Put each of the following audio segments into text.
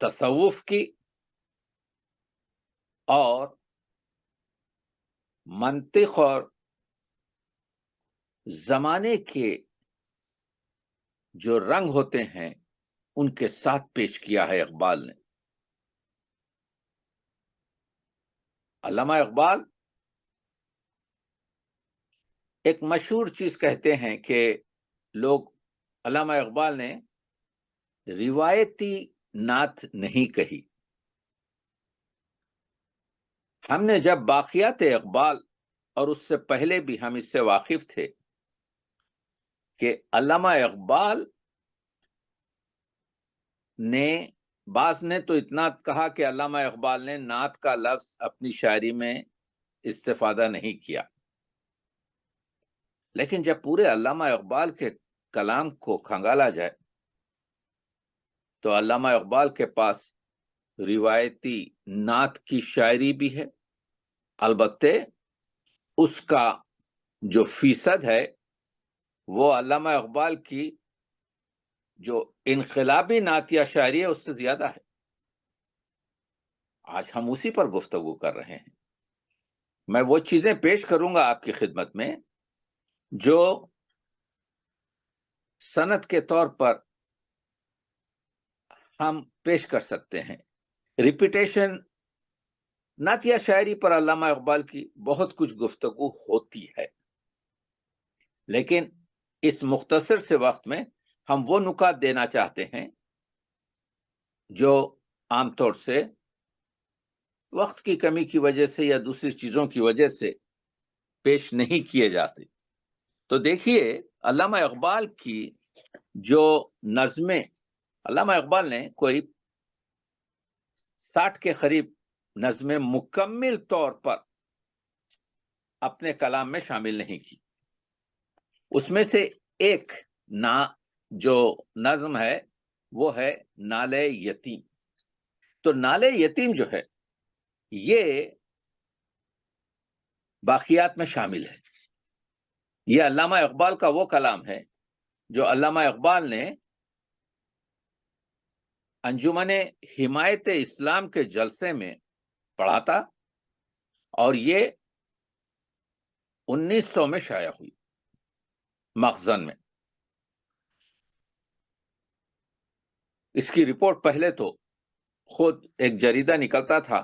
تصوف کی اور منطق اور زمانے کے جو رنگ ہوتے ہیں ان کے ساتھ پیش کیا ہے اقبال نے. علامہ اقبال ایک مشہور چیز کہتے ہیں کہ لوگ علامہ اقبال نے روایتی نعت نہیں کہی. ہم نے جب باقیات اقبال اور اس سے پہلے بھی ہم اس سے واقف تھے کہ علامہ اقبال نے بعض نے تو اتنا کہا کہ علامہ اقبال نے نعت کا لفظ اپنی شاعری میں استفادہ نہیں کیا، لیکن جب پورے علامہ اقبال کے کلام کو کھنگالا جائے تو علامہ اقبال کے پاس روایتی نعت کی شاعری بھی ہے، البتہ اس کا جو فیصد ہے وہ علامہ اقبال کی جو انقلابی نعتیہ شاعری ہے اس سے زیادہ ہے. آج ہم اسی پر گفتگو کر رہے ہیں. میں وہ چیزیں پیش کروں گا آپ کی خدمت میں جو سند کے طور پر ہم پیش کر سکتے ہیں. ریپیٹیشن نعتیہ شاعری پر علامہ اقبال کی بہت کچھ گفتگو ہوتی ہے، لیکن اس مختصر سے وقت میں ہم وہ نکات دینا چاہتے ہیں جو عام طور سے وقت کی کمی کی وجہ سے یا دوسری چیزوں کی وجہ سے پیش نہیں کیے جاتے. تو دیکھیے علامہ اقبال کی جو نظمیں، علامہ اقبال نے کوئی 60 کے قریب نظمیں مکمل طور پر اپنے کلام میں شامل نہیں کی. اس میں سے ایک جو نظم ہے وہ ہے نالے یتیم. تو نالے یتیم جو ہے یہ باقیات میں شامل ہے. یہ علامہ اقبال کا وہ کلام ہے جو علامہ اقبال نے انجمن حمایت اسلام کے جلسے میں پڑھا تھا اور یہ 1900 میں شائع ہوئی مخزن میں. اس کی رپورٹ پہلے تو خود ایک جریدہ نکلتا تھا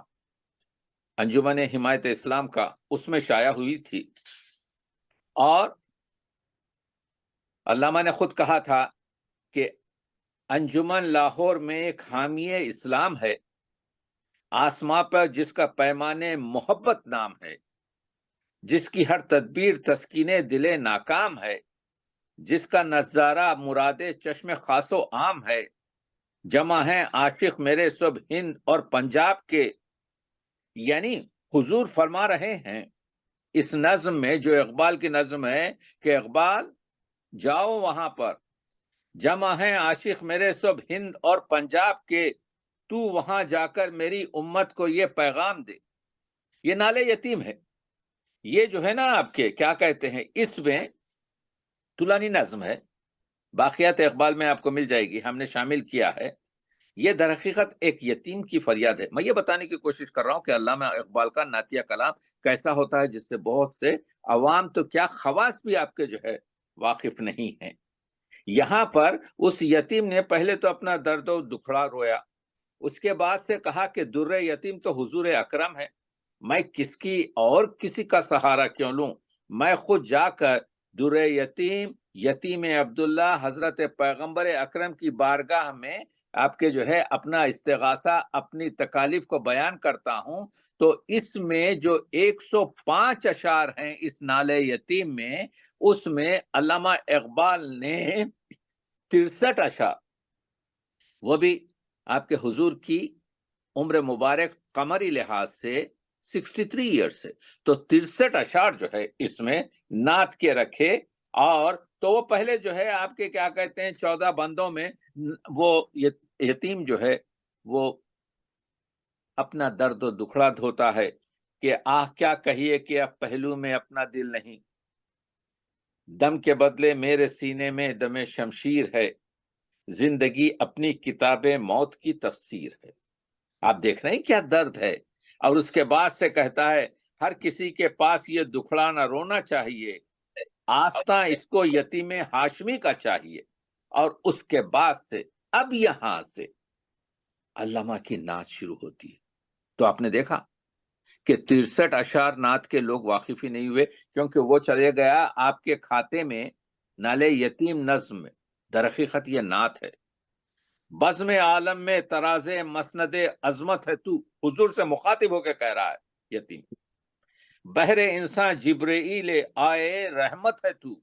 انجمن حمایت اسلام کا، اس میں شائع ہوئی تھی، اور علامہ نے خود کہا تھا کہ انجمن لاہور میں ایک حامی اسلام ہے، آسماں پر جس کا پیمانے محبت نام ہے، جس کی ہر تدبیر تسکین دل ناکام ہے، جس کا نظارہ مراد چشم خاص و عام ہے، جمع ہیں عاشق میرے سب ہند اور پنجاب کے. یعنی حضور فرما رہے ہیں اس نظم میں، جو اقبال کی نظم ہے، کہ اقبال جاؤ وہاں پر، جمع ہیں عاشق میرے سب ہند اور پنجاب کے، تو وہاں جا کر میری امت کو یہ پیغام دے. یہ نالے یتیم ہے. یہ جو ہے نا آپ کے کیا کہتے ہیں، اس میں طولانی نظم ہے، باقیات اقبال میں آپ کو مل جائے گی، ہم نے شامل کیا ہے. یہ در حقیقت ایک یتیم کی فریاد ہے. میں یہ بتانے کی کوشش کر رہا ہوں کہ علامہ اقبال کا نعتیہ کلام کیسا ہوتا ہے، جس سے بہت سے عوام تو کیا خواص بھی آپ کے جو ہے واقف نہیں ہیں. یہاں پر اس یتیم نے پہلے تو اپنا درد و دکھڑا رویا، اس کے بعد سے کہا کہ در یتیم تو حضور اکرم ہے، میں کس کی اور کسی کا سہارا کیوں لوں، میں خود جا کر در یتیم، یتیم عبداللہ حضرت پیغمبر اکرم کی بارگاہ میں آپ کے جو ہے اپنا استغاثہ، اپنی تکالیف کو بیان کرتا ہوں. تو اس میں جو 105 اشعار ہیں اس نالے یتیم میں، اس میں علامہ اقبال نے 63 اشعار، وہ بھی آپ کے حضور کی عمر مبارک قمری لحاظ سے 63 ایئرس سے، تو 63 اشعار جو ہے اس میں نعت کے رکھے. اور تو وہ پہلے جو ہے آپ کے کیا کہتے ہیں 14 بندوں میں وہ یتیم جو ہے وہ اپنا درد و دکھڑا دھوتا ہے کہ آہ کیا کہیے کہ اب پہلو میں اپنا دل نہیں، دم کے بدلے میرے سینے میں دم شمشیر ہے، زندگی اپنی کتاب موت کی تفسیر ہے۔ آپ دیکھ رہے ہیں کیا درد ہے، اور اس کے بعد سے کہتا ہے ہر کسی کے پاس یہ دکھڑانا رونا چاہیے، آستہ اس کو یتیم ہاشمی کا چاہیے۔ اور اس کے بعد سے اب یہاں سے علامہ کی نعت شروع ہوتی ہے۔ تو آپ نے دیکھا کہ 63 اشعار نعت کے لوگ واقف ہی نہیں ہوئے، کیونکہ وہ چلے گیا آپ کے کھاتے میں نالے یتیم نظم میں۔ در حقیقت یہ نعت ہے۔ بزم عالم میں تراز مسند عظمت ہے تو، حضور سے مخاطب ہو کے کہہ رہا ہے یتیم۔ بحر انسان جبرائیل آئے رحمت ہے تو،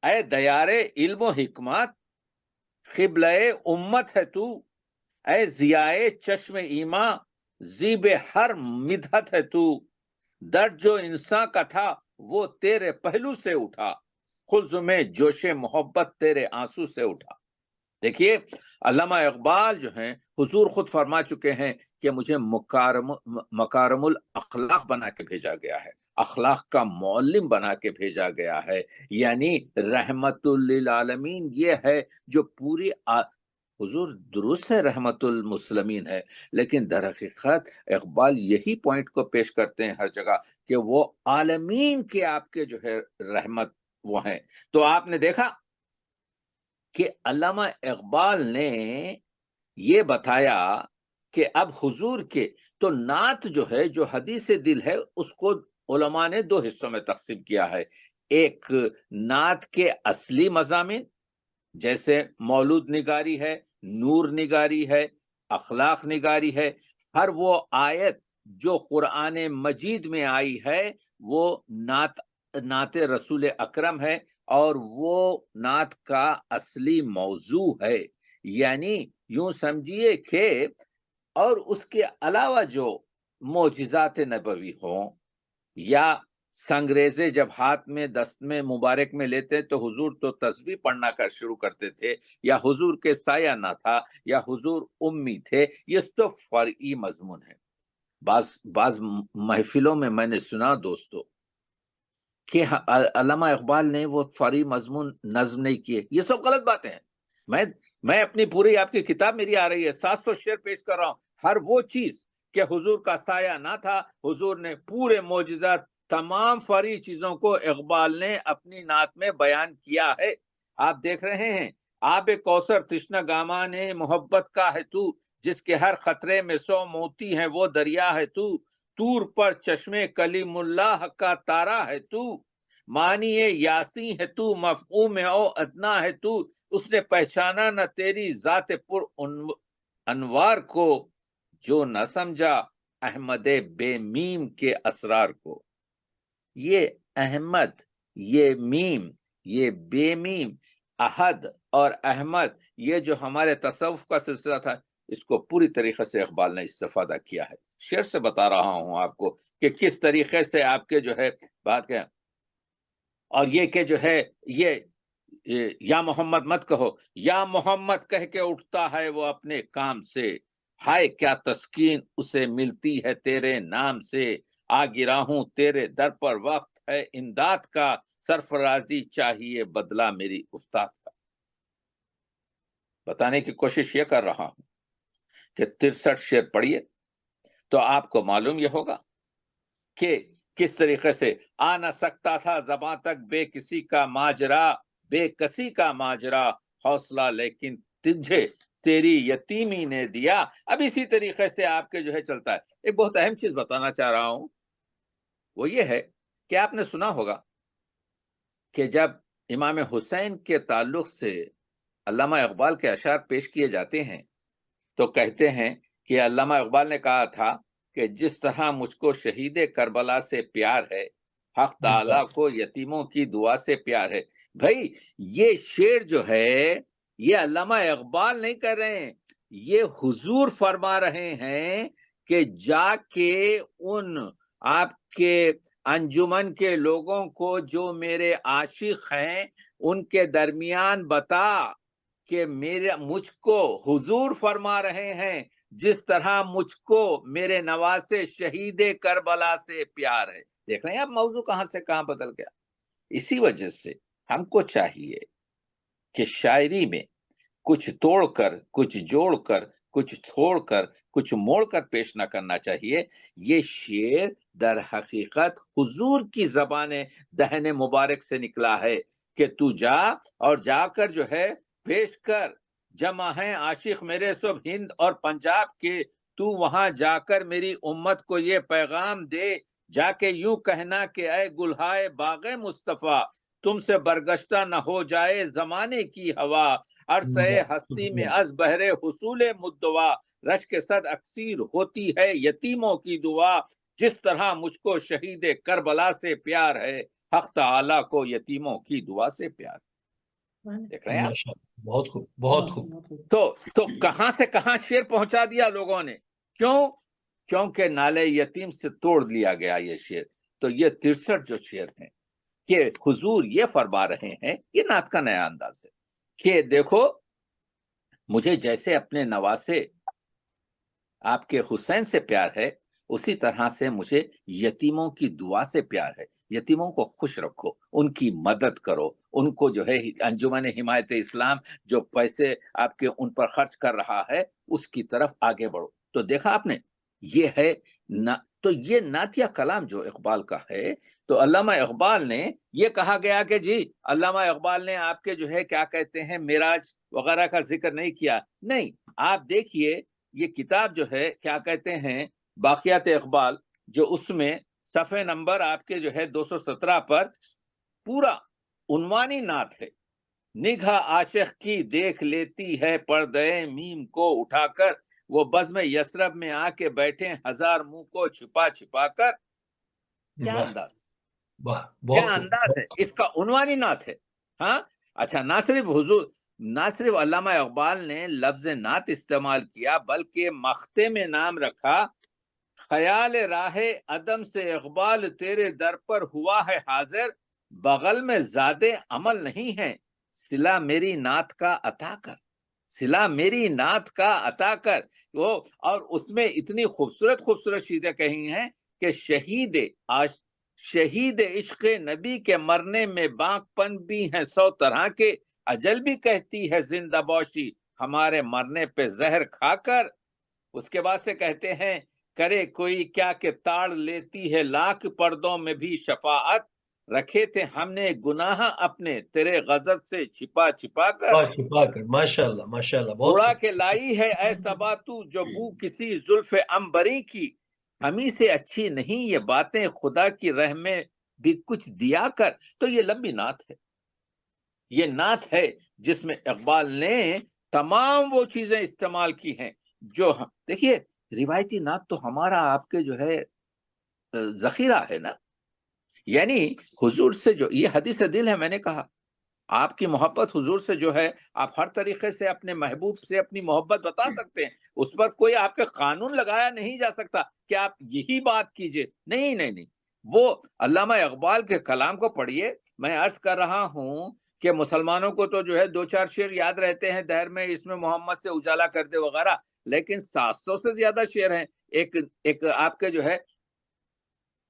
اے دیار علم و حکمت قبلہ امت ہے تو، اے ضیائے چشم ایما زیب ہر مدحت ہے تو، درد جو انسان کا تھا وہ تیرے پہلو سے اٹھا، خلز میں جوش محبت تیرے آنسو سے اٹھا۔ دیکھیے علامہ اقبال جو ہیں، حضور خود فرما چکے ہیں کہ مجھے مکارم الاخلاق بنا کے بھیجا گیا ہے، اخلاق کا معلم بنا کے بھیجا گیا ہے، یعنی رحمت للعالمین یہ ہے جو پوری حضور درست ہے رحمت المسلمین ہے، لیکن در حقیقت اقبال یہی پوائنٹ کو پیش کرتے ہیں ہر جگہ کہ وہ عالمین کے آپ کے جو ہے رحمت وہ ہیں۔ تو آپ نے دیکھا کہ علامہ اقبال نے یہ بتایا کہ اب حضور کے تو نعت جو ہے، جو حدیث دل ہے، اس کو علماء نے 2 حصوں میں تقسیم کیا ہے۔ ایک نعت کے اصلی مضامین جیسے مولود نگاری ہے، نور نگاری ہے، اخلاق نگاری ہے، ہر وہ آیت جو قرآن مجید میں آئی ہے وہ نعت رسول اکرم ہے، اور وہ نعت کا اصلی موضوع ہے، یعنی یوں سمجھیے کہ اور اس کے علاوہ جو معجزات نبوی ہوں، یا سنگریزے جب ہاتھ میں دست میں مبارک میں لیتے تو حضور تو تسبیح پڑھنا کر شروع کرتے تھے، یا حضور کے سایہ نہ تھا، یا حضور امی تھے، یہ تو فرعی مضمون ہے۔ بعض محفلوں میں نے سنا دوستو کہ علامہ اقبال نے وہ فرعی مضمون نظم نہیں کیے، یہ سب غلط باتیں ہیں۔ میں اپنی پوری آپ کی کتاب میری آ رہی ہے، 700 شعر پیش کر رہا ہوں، ہر وہ چیز کہ حضور کا سایہ نہ تھا، حضور نے پورے معجزات تمام فرعی چیزوں کو اقبال نے اپنی نعت میں بیان کیا ہے۔ آپ دیکھ رہے ہیں آب کوثر تشنہ گامان محبت کا ہے تو، جس کے ہر خطرے میں 100 موتی ہیں وہ دریا ہے تو، طور پر چشمے کلیم اللہ کا تارا ہے تو، معنی یاسی ہے تو، مفہوم او ادنا ہے تو، اس نے پہچانا نہ تیری ذات پر انوار کو، جو نہ سمجھا احمد بے میم کے اسرار کو۔ یہ احمد، یہ میم، یہ بے میم، احد اور احمد، یہ جو ہمارے تصوف کا سلسلہ تھا، اس کو پوری طریقے سے اقبال نے استفادہ کیا ہے۔ شعر سے بتا رہا ہوں آپ کو کہ کس طریقے سے آپ کے جو ہے بات کہیں، اور یہ کہ جو ہے یہ یا محمد مت کہو، یا محمد کہہ کے اٹھتا ہے وہ اپنے کام سے، ہائے کیا تسکین اسے ملتی ہے تیرے نام سے، آ گرا ہوں تیرے در پر وقت ہے امداد کا، سرفرازی چاہیے بدلہ میری استاد کا۔ بتانے کی کوشش یہ کر رہا ہوں کہ 63 شعر پڑھیے تو آپ کو معلوم یہ ہوگا کہ کس طریقے سے آ نہ سکتا تھا زباں تک بے کسی کا ماجرا، بے کسی کا ماجرا، حوصلہ لیکن تجھے تیری یتیمی نے دیا۔ اب اسی طریقے سے آپ کے جو ہے چلتا ہے۔ ایک بہت اہم چیز بتانا چاہ رہا ہوں، وہ یہ ہے کہ آپ نے سنا ہوگا کہ جب امام حسین کے تعلق سے علامہ اقبال کے اشعار پیش کیے جاتے ہیں تو کہتے ہیں کہ علامہ اقبال نے کہا تھا کہ جس طرح مجھ کو شہید کربلا سے پیار ہے، حق تعالیٰ کو یتیموں کی دعا سے پیار ہے۔ بھائی یہ شعر جو ہے یہ علامہ اقبال نہیں کر رہے ہیں، یہ حضور فرما رہے ہیں کہ جا کے ان آپ کے انجمن کے لوگوں کو جو میرے عاشق ہیں ان کے درمیان بتا کہ مجھ کو حضور فرما رہے ہیں جس طرح مجھ کو میرے نواسے شہید کربلا سے پیار ہے۔ دیکھ رہے ہیں آپ موضوع کہاں سے کہاں بدل گیا۔ اسی وجہ سے ہم کو چاہیے کہ شاعری میں کچھ توڑ کر، کچھ جوڑ کر، کچھ چھوڑ کر، کچھ موڑ کر پیش نہ کرنا چاہیے۔ یہ شعر در حقیقت حضور کی زبان دہن مبارک سے نکلا ہے کہ تو جا اور جا کر جو ہے پیش کر، جمع ہیں عاشق میرے سب ہند اور پنجاب کے، تو وہاں جا کر میری امت کو یہ پیغام دے، جا کے یوں کہنا کہ اے گلہائے باغ مصطفیٰ، تم سے برگشتہ نہ ہو جائے زمانے کی ہوا، عرصہ ہستی میں از بہر حصول مدعا، رشک صد اکثیر ہوتی ہے یتیموں کی دعا، جس طرح مجھ کو شہید کربلا سے پیار ہے، حق تعالیٰ کو یتیموں کی دعا سے پیار۔ دیکھ رہے ہیں آپ؟ بہت خوب، بہت خوب۔ تو کہاں سے کہاں شعر پہنچا دیا لوگوں نے، کیوں؟ کیونکہ نالے یتیم سے توڑ لیا گیا یہ شعر۔ تو یہ 63 جو شعر ہیں کہ حضور یہ فرما رہے ہیں، یہ نعت کا نیا انداز ہے کہ دیکھو مجھے جیسے اپنے نواسے آپ کے حسین سے پیار ہے، اسی طرح سے مجھے یتیموں کی دعا سے پیار ہے۔ یتیموں کو خوش رکھو، ان کی مدد کرو، ان کو جو ہے انجمن حمایت اسلام جو پیسے آپ کے ان پر خرچ کر رہا ہے اس کی طرف آگے بڑھو۔ تو دیکھا آپ نے، یہ ہے تو یہ نعتیہ کلام جو اقبال کا ہے، تو علامہ اقبال نے یہ کہا گیا کہ جی علامہ اقبال نے آپ کے جو ہے کیا کہتے ہیں معراج وغیرہ کا ذکر نہیں کیا، نہیں، آپ دیکھیے یہ کتاب جو ہے کیا کہتے ہیں باقیات اقبال، جو اس میں صفحے نمبر آپ کے جو ہے 217 پر پورا عنوانی نعت ہے، نگاہ عاشق کی دیکھ لیتی ہے پردے میم کو اٹھا کر، وہ بزم یثرب میں آ کے بیٹھے ہزار منہ کو چھپا چھپا کر۔ کیا انداز، کیا انداز ہے، اس کا عنوانی نعت ہے۔ ہاں اچھا، نہ صرف علامہ اقبال نے لفظ نعت استعمال کیا، بلکہ مختے میں نام رکھا، خیال راہ عدم سے اقبال تیرے در پر ہوا ہے حاضر، بغل میں زادے عمل نہیں ہے، صلہ میری نعت کا عطا کر، صلہ میری نعت کا عطا کر۔ وہ اور اس میں اتنی خوبصورت خوبصورت چیزیں کہی ہیں کہ شہید عشق نبی کے مرنے میں بانک پن بھی ہیں 100 طرح کے، اجل بھی کہتی ہے زندہ باشی ہمارے مرنے پہ زہر کھا کر۔ اس کے بعد سے کہتے ہیں، کرے کوئی کیا کہ تاڑ لیتی ہے لاکھ پردوں میں بھی شفاعت، رکھے تھے ہم نے گناہ اپنے تیرے غضب سے چھپا چھپا کر، ماشاءاللہ ماشاءاللہ، بہت اڑا کے لائی ہے اے صبا تو جو بو کسی زلف عنبری کی، ہمیں سے اچھی نہیں یہ باتیں خدا کی راہ میں بھی کچھ دیا کر۔ تو یہ لمبی نعت ہے، یہ نعت ہے جس میں اقبال نے تمام وہ چیزیں استعمال کی ہیں جو دیکھیے روایتی نعت تو ہمارا آپ کے جو ہے ذخیرہ ہے نا، یعنی حضور سے جو یہ حدیث دل ہے، میں نے کہا آپ کی محبت حضور سے جو ہے آپ ہر طریقے سے اپنے محبوب سے اپنی محبت بتا سکتے ہیں، اس پر کوئی آپ کے قانون لگایا نہیں جا سکتا کہ آپ یہی بات کیجئے، نہیں نہیں نہیں۔ وہ علامہ اقبال کے کلام کو پڑھیے، میں عرض کر رہا ہوں کہ مسلمانوں کو تو جو ہے 2-4 شعر یاد رہتے ہیں دہر میں اس میں محمد سے اجالا کر دے وغیرہ، لیکن 700 سے زیادہ شعر ہیں۔ ایک آپ کے جو ہے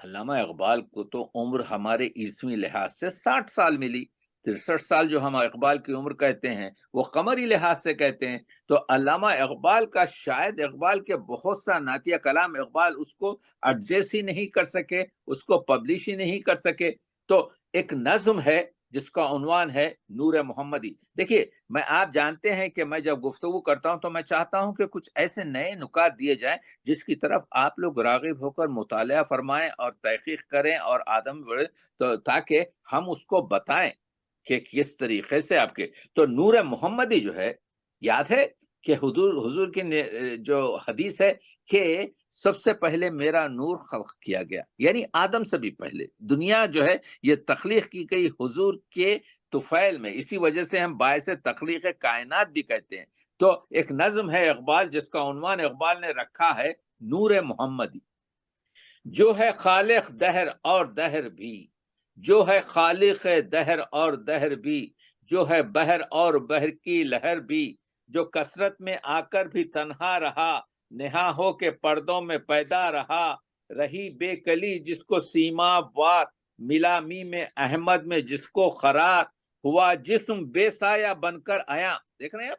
علامہ اقبال کو تو عمر ہمارے عیسوی لحاظ سے 60 سال ملی، 63 سال جو ہم اقبال کی عمر کہتے ہیں وہ قمری لحاظ سے کہتے ہیں، تو علامہ اقبال کا شاید اقبال کے بہت سا نعتیہ کلام اقبال اس کو ایڈجسٹ ہی نہیں کر سکے، اس کو پبلش ہی نہیں کر سکے۔ تو ایک نظم ہے جس کا عنوان ہے نور محمدی۔ دیکھیے میں آپ جانتے ہیں کہ میں جب گفتگو کرتا ہوں تو میں چاہتا ہوں کہ کچھ ایسے نئے نکات دیے جائیں جس کی طرف آپ لوگ راغب ہو کر مطالعہ فرمائیں اور تحقیق کریں اور آدم بڑھے، تو تاکہ ہم اس کو بتائیں کہ کس طریقے سے آپ کے۔ تو نور محمدی جو ہے، یاد ہے کہ حضور کی جو حدیث ہے کہ سب سے پہلے میرا نور خلق کیا گیا، یعنی آدم سے بھی پہلے دنیا جو ہے یہ تخلیق کی گئی حضور کے طفیل میں، اسی وجہ سے ہم باعث تخلیق کائنات بھی کہتے ہیں۔ تو ایک نظم ہے اقبال جس کا عنوان اقبال نے رکھا ہے نور محمدی، جو ہے خالق دہر اور دہر بھی، جو ہے خالق دہر اور دہر بھی، جو ہے بحر اور بحر کی لہر بھی، جو کثرت میں آ کر بھی تنہا رہا، نہا ہو کے پردوں میں پیدا رہا، رہی بے کلی جس کو سیما وار، ملا می میں احمد میں جس کو قرار، ہوا جسم بے سایہ بن کر آیا۔ دیکھ رہے ہیں آپ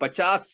50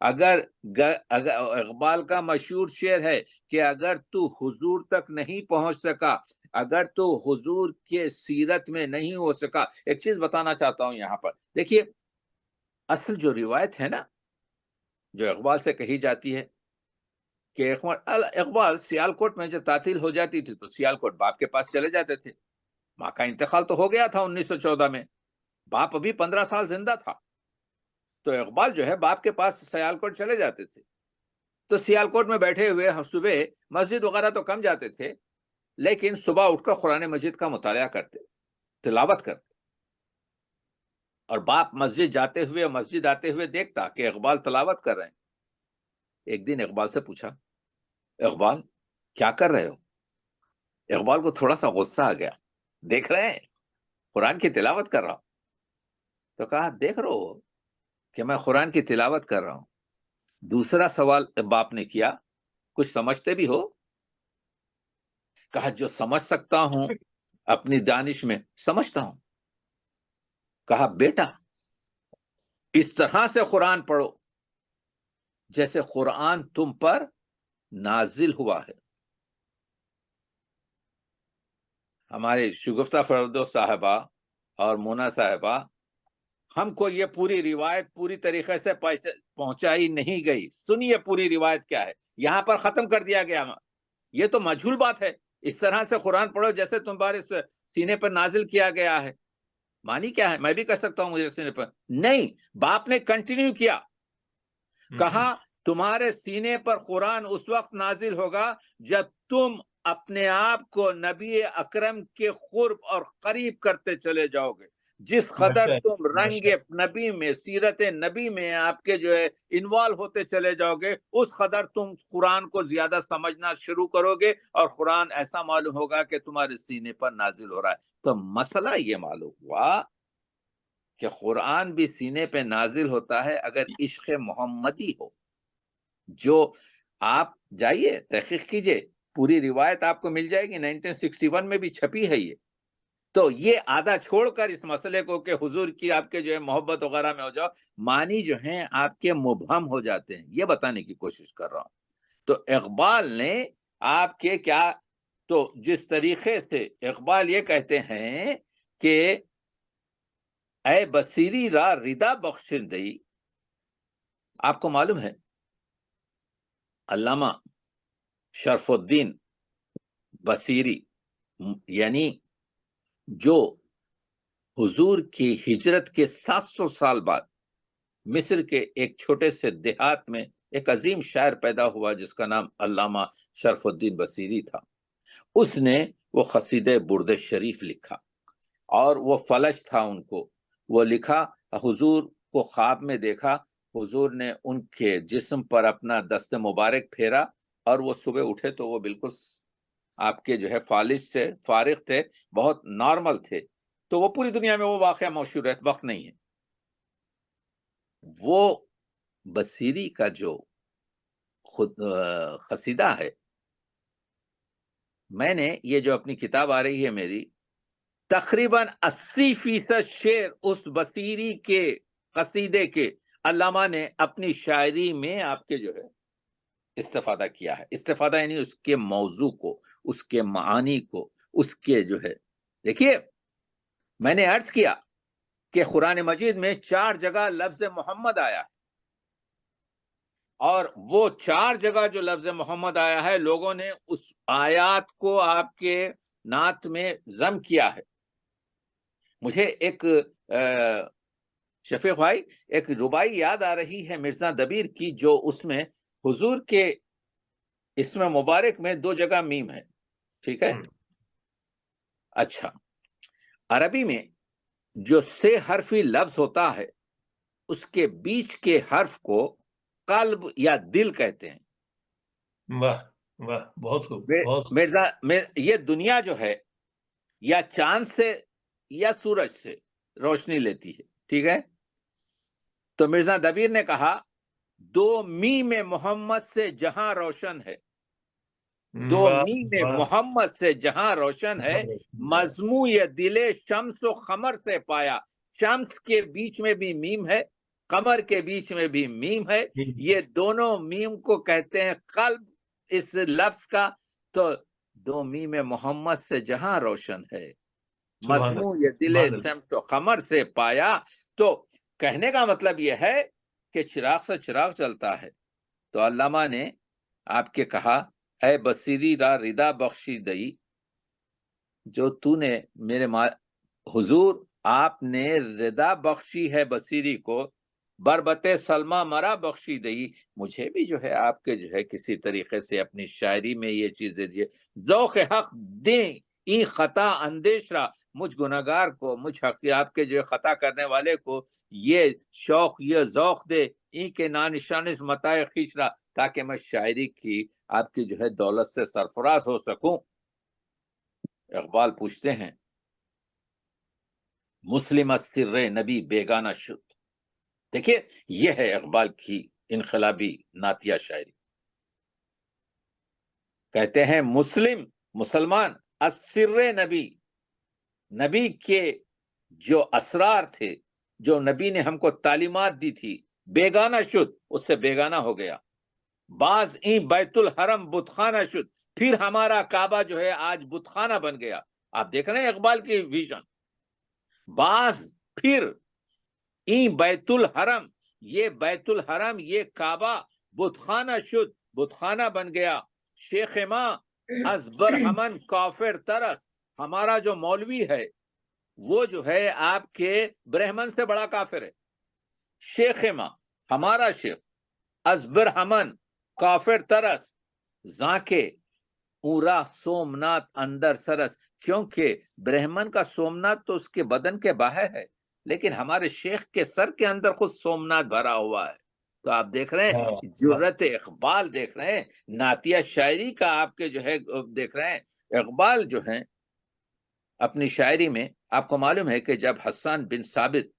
اگر اقبال کا مشہور شعر ہے کہ اگر تو حضور تک نہیں پہنچ سکا، اگر تو حضور کے سیرت میں نہیں ہو سکا. ایک چیز بتانا چاہتا ہوں یہاں پر، دیکھیے اصل جو روایت ہے نا جو اقبال سے کہی جاتی ہے کہ اقبال سیالکوٹ میں جب تعطیل ہو جاتی تھی تو سیالکوٹ باپ کے پاس چلے جاتے تھے. ماں کا انتقال تو ہو گیا تھا 1914 میں، باپ ابھی 15 سال زندہ تھا، تو اقبال جو ہے باپ کے پاس سیالکوٹ چلے جاتے تھے. تو سیالکوٹ میں بیٹھے ہوئے صبح مسجد وغیرہ تو کم جاتے تھے، لیکن صبح اٹھ کر قرآن مجید کا مطالعہ کرتے، تلاوت کرتے. اور باپ مسجد جاتے ہوئے مسجد آتے ہوئے دیکھتا کہ اقبال تلاوت کر رہے ہیں. ایک دن اقبال سے پوچھا، اقبال کیا کر رہے ہو؟ اقبال کو تھوڑا سا غصہ آ گیا، دیکھ رہے ہیں قرآن کی تلاوت کر رہا ہوں. تو کہا دیکھ رہے ہو کہ میں قرآن کی تلاوت کر رہا ہوں. دوسرا سوال باپ نے کیا، کچھ سمجھتے بھی ہو؟ کہا جو سمجھ سکتا ہوں اپنی دانش میں سمجھتا ہوں. کہا بیٹا اس طرح سے قرآن پڑھو جیسے قرآن تم پر نازل ہوا ہے. ہمارے شگفتہ فردوس صاحبہ اور مونا صاحبہ، ہم کو یہ پوری روایت پوری طریقے سے پہنچائی نہیں گئی. سنیے پوری روایت کیا ہے، یہاں پر ختم کر دیا گیا. یہ تو مجہول بات ہے، اس طرح سے قرآن پڑھو جیسے تمہارے سینے پر نازل کیا گیا ہے. معنی کیا ہے؟ میں بھی کہہ سکتا ہوں مجھے سینے پر نہیں. باپ نے کنٹینیو کیا، کہا تمہارے سینے پر قرآن اس وقت نازل ہوگا جب تم اپنے آپ کو نبی اکرم کے قرب اور قریب کرتے چلے جاؤ گے. جس قدر تم رنگ نبی میں سیرت نبی میں آپ کے جو ہے انوالو ہوتے چلے جاؤ گے، اس قدر تم قرآن کو زیادہ سمجھنا شروع کرو گے اور قرآن ایسا معلوم ہوگا کہ تمہارے سینے پر نازل ہو رہا ہے. تو مسئلہ یہ معلوم ہوا کہ قرآن بھی سینے پہ نازل ہوتا ہے اگر عشق محمدی ہو. جو آپ جائیے تحقیق کیجئے، پوری روایت آپ کو مل جائے گی، 1961 میں بھی چھپی ہے یہ. تو یہ آدھا چھوڑ کر اس مسئلے کو کہ حضور کی آپ کے جو ہے محبت وغیرہ میں ہو جاؤ، معنی جو ہیں آپ کے مبہم ہو جاتے ہیں. یہ بتانے کی کوشش کر رہا ہوں. تو اقبال نے آپ کے کیا، تو جس طریقے سے اقبال یہ کہتے ہیں کہ اے بصیری را ردا بخشندئی. آپ کو معلوم ہے علامہ شرف الدین بصیری یعنی جو حضور کی ہجرت کے 700 سال بعد مصر کے ایک چھوٹے سے دیہات میں ایک عظیم شاعر پیدا ہوا جس کا نام علامہ شرف الدین بصیری تھا. اس نے وہ قصیدہ برد شریف لکھا اور وہ فلج تھا ان کو. وہ لکھا، حضور کو خواب میں دیکھا، حضور نے ان کے جسم پر اپنا دست مبارک پھیرا اور وہ صبح اٹھے تو وہ بالکل آپ کے جو ہے فالج سے فارغ تھے، بہت نارمل تھے. تو وہ پوری دنیا میں وہ واقعہ مشہور ہے، وقت نہیں ہے. وہ بصیری کا جو خود قصیدہ ہے، میں نے یہ جو اپنی کتاب آ رہی ہے میری، تقریباً 80% شعر اس بصیری کے قصیدے کے علامہ نے اپنی شاعری میں آپ کے جو ہے استفادہ کیا ہے. استفادہ یعنی اس کے موضوع کو، اس کے معانی کو، اس کے جو ہے. دیکھیے میں نے عرض کیا کہ قرآن مجید میں 4 جگہ لفظ محمد آیا ہے، اور وہ 4 جگہ جو لفظ محمد آیا ہے لوگوں نے اس آیات کو آپ کے نعت میں ضم کیا ہے. مجھے ایک شفیق بھائی ایک ربائی یاد آ رہی ہے مرزا دبیر کی، جو اس میں حضور کے اسم مبارک میں 2 جگہ میم ہے. ٹھیک ہے، اچھا عربی میں جو 6 حرفی لفظ ہوتا ہے اس کے بیچ کے حرف کو قلب یا دل کہتے ہیں. واہ واہ، بہت خوب. مرزا یہ دنیا جو ہے یا چاند سے یا سورج سے روشنی لیتی ہے. ٹھیک ہے، تو مرزا دبیر نے کہا 2 میم محمد سے جہاں روشن ہے، 2 میم محمد سے جہاں روشن ہے، مضموع دل شمس و قمر سے پایا. شمس کے بیچ میں بھی میم ہے قمر کے بیچ میں بھی میم ہے، یہ دونوں میم کو کہتے ہیں قلب اس لفظ کا. تو دو میم محمد سے جہاں روشن ہے، مسموع یہ دل شمس و قمر سے پایا. تو کہنے کا مطلب یہ ہے کہ چراغ سے چراغ چلتا ہے. تو علامہ نے آپ کے کہا، اے بصیری را ردا بخشی دئی، جو تو نے میرے حضور آپ نے ردا بخشی ہے بصیری کو، بربت سلمہ مرا بخشی دئی. مجھے بھی جو ہے آپ کے جو ہے کسی طریقے سے اپنی شاعری میں یہ چیز دے دیے. ذوق حق دیں این خطا اندیش را، مجھ گناہگار کو، مجھ حق آپ کے جو خطا کرنے والے کو یہ شوق، یہ ذوق دے، این کے نانشان متاع خویش را، تاکہ میں شاعری کی آپ کی جو ہے دولت سے سرفراز ہو سکوں. اقبال پوچھتے ہیں، مسلم از سر نبی بیگانہ شد. دیکھیے یہ ہے اقبال کی انقلابی نعتیہ شاعری. کہتے ہیں مسلمان از سر نبی، نبی کے جو اسرار تھے، جو نبی نے ہم کو تعلیمات دی تھی، بیگانہ شد، اس سے بیگانہ ہو گیا. بعض این بیت الحرم بتخانہ شد، پھر ہمارا کعبہ جو ہے آج بتخانہ بن گیا. آپ دیکھ رہے ہیں اقبال کی ویژن. بعض پھر این بیت الحرم، یہ بیت الحرم، یہ کعبہ بتخانہ شد، بتخانہ بن گیا. شیخ ماں از برہمن کافر ترس، ہمارا جو مولوی ہے وہ جو ہے آپ کے برہمن سے بڑا کافر ہے. شیخ ماں، ہمارا شیخ، از برہمن کافر ترس، زانکے اورا سومنات اندر سرس، کیونکہ برہمن کا سومنات تو اس کے بدن کے باہر ہے، لیکن ہمارے شیخ کے سر کے اندر خود سومنات بھرا ہوا ہے. تو آپ دیکھ رہے ہیں جرت اقبال، دیکھ رہے ہیں نعتیہ شاعری کا آپ کے جو ہے دیکھ رہے ہیں. اقبال جو ہیں اپنی شاعری میں، آپ کو معلوم ہے کہ جب حسان بن ثابت،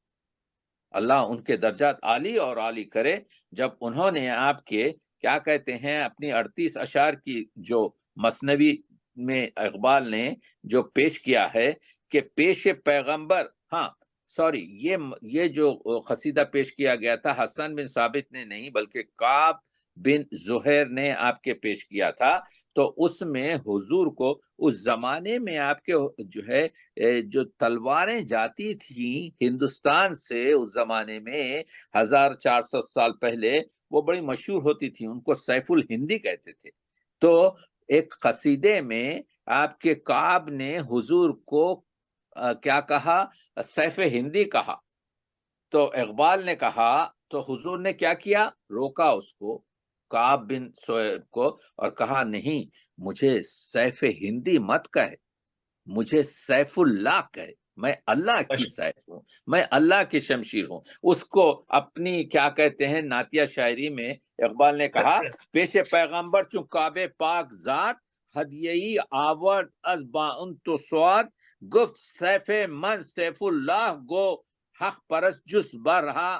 اللہ ان کے درجات عالی اور عالی کرے، جب انہوں نے آپ کے کیا کہتے ہیں اپنی 38 اشعار کی جو مثنوی میں اقبال نے جو پیش کیا ہے کہ پیش پیغمبر، ہاں سوری، یہ جو قصیدہ پیش کیا گیا تھا حسن بن ثابت نے نہیں بلکہ کعب بن زہیر نے آپ کے پیش کیا تھا. تو اس میں حضور کو اس زمانے میں آپ کے جو ہے جو تلواریں جاتی تھیں ہندوستان سے، اس زمانے میں 1400 سال پہلے وہ بڑی مشہور ہوتی تھی، ان کو سیف الہندی کہتے تھے. تو ایک قصیدے میں آپ کے کعب نے حضور کو کیا کہا؟ سیف ہندی کہا. تو اقبال نے کہا، تو حضور نے کیا کیا؟ روکا اس کو، کعب بن سویب کو، اور کہا نہیں، مجھے سیف ہندی مت کہے، مجھے سیف اللہ کہے، میں اللہ کی سیف ہوں، میں اللہ کی شمشیر ہوں. اس کو اپنی کیا کہتے ہیں نعتیہ شاعری میں اقبال نے کہا، پیش پیغمبر چون کعبے پاک ذات، ہدیہی آورد از با ان تو سواد، گفت سیف من سیف اللہ گو، حق پرست جس برہا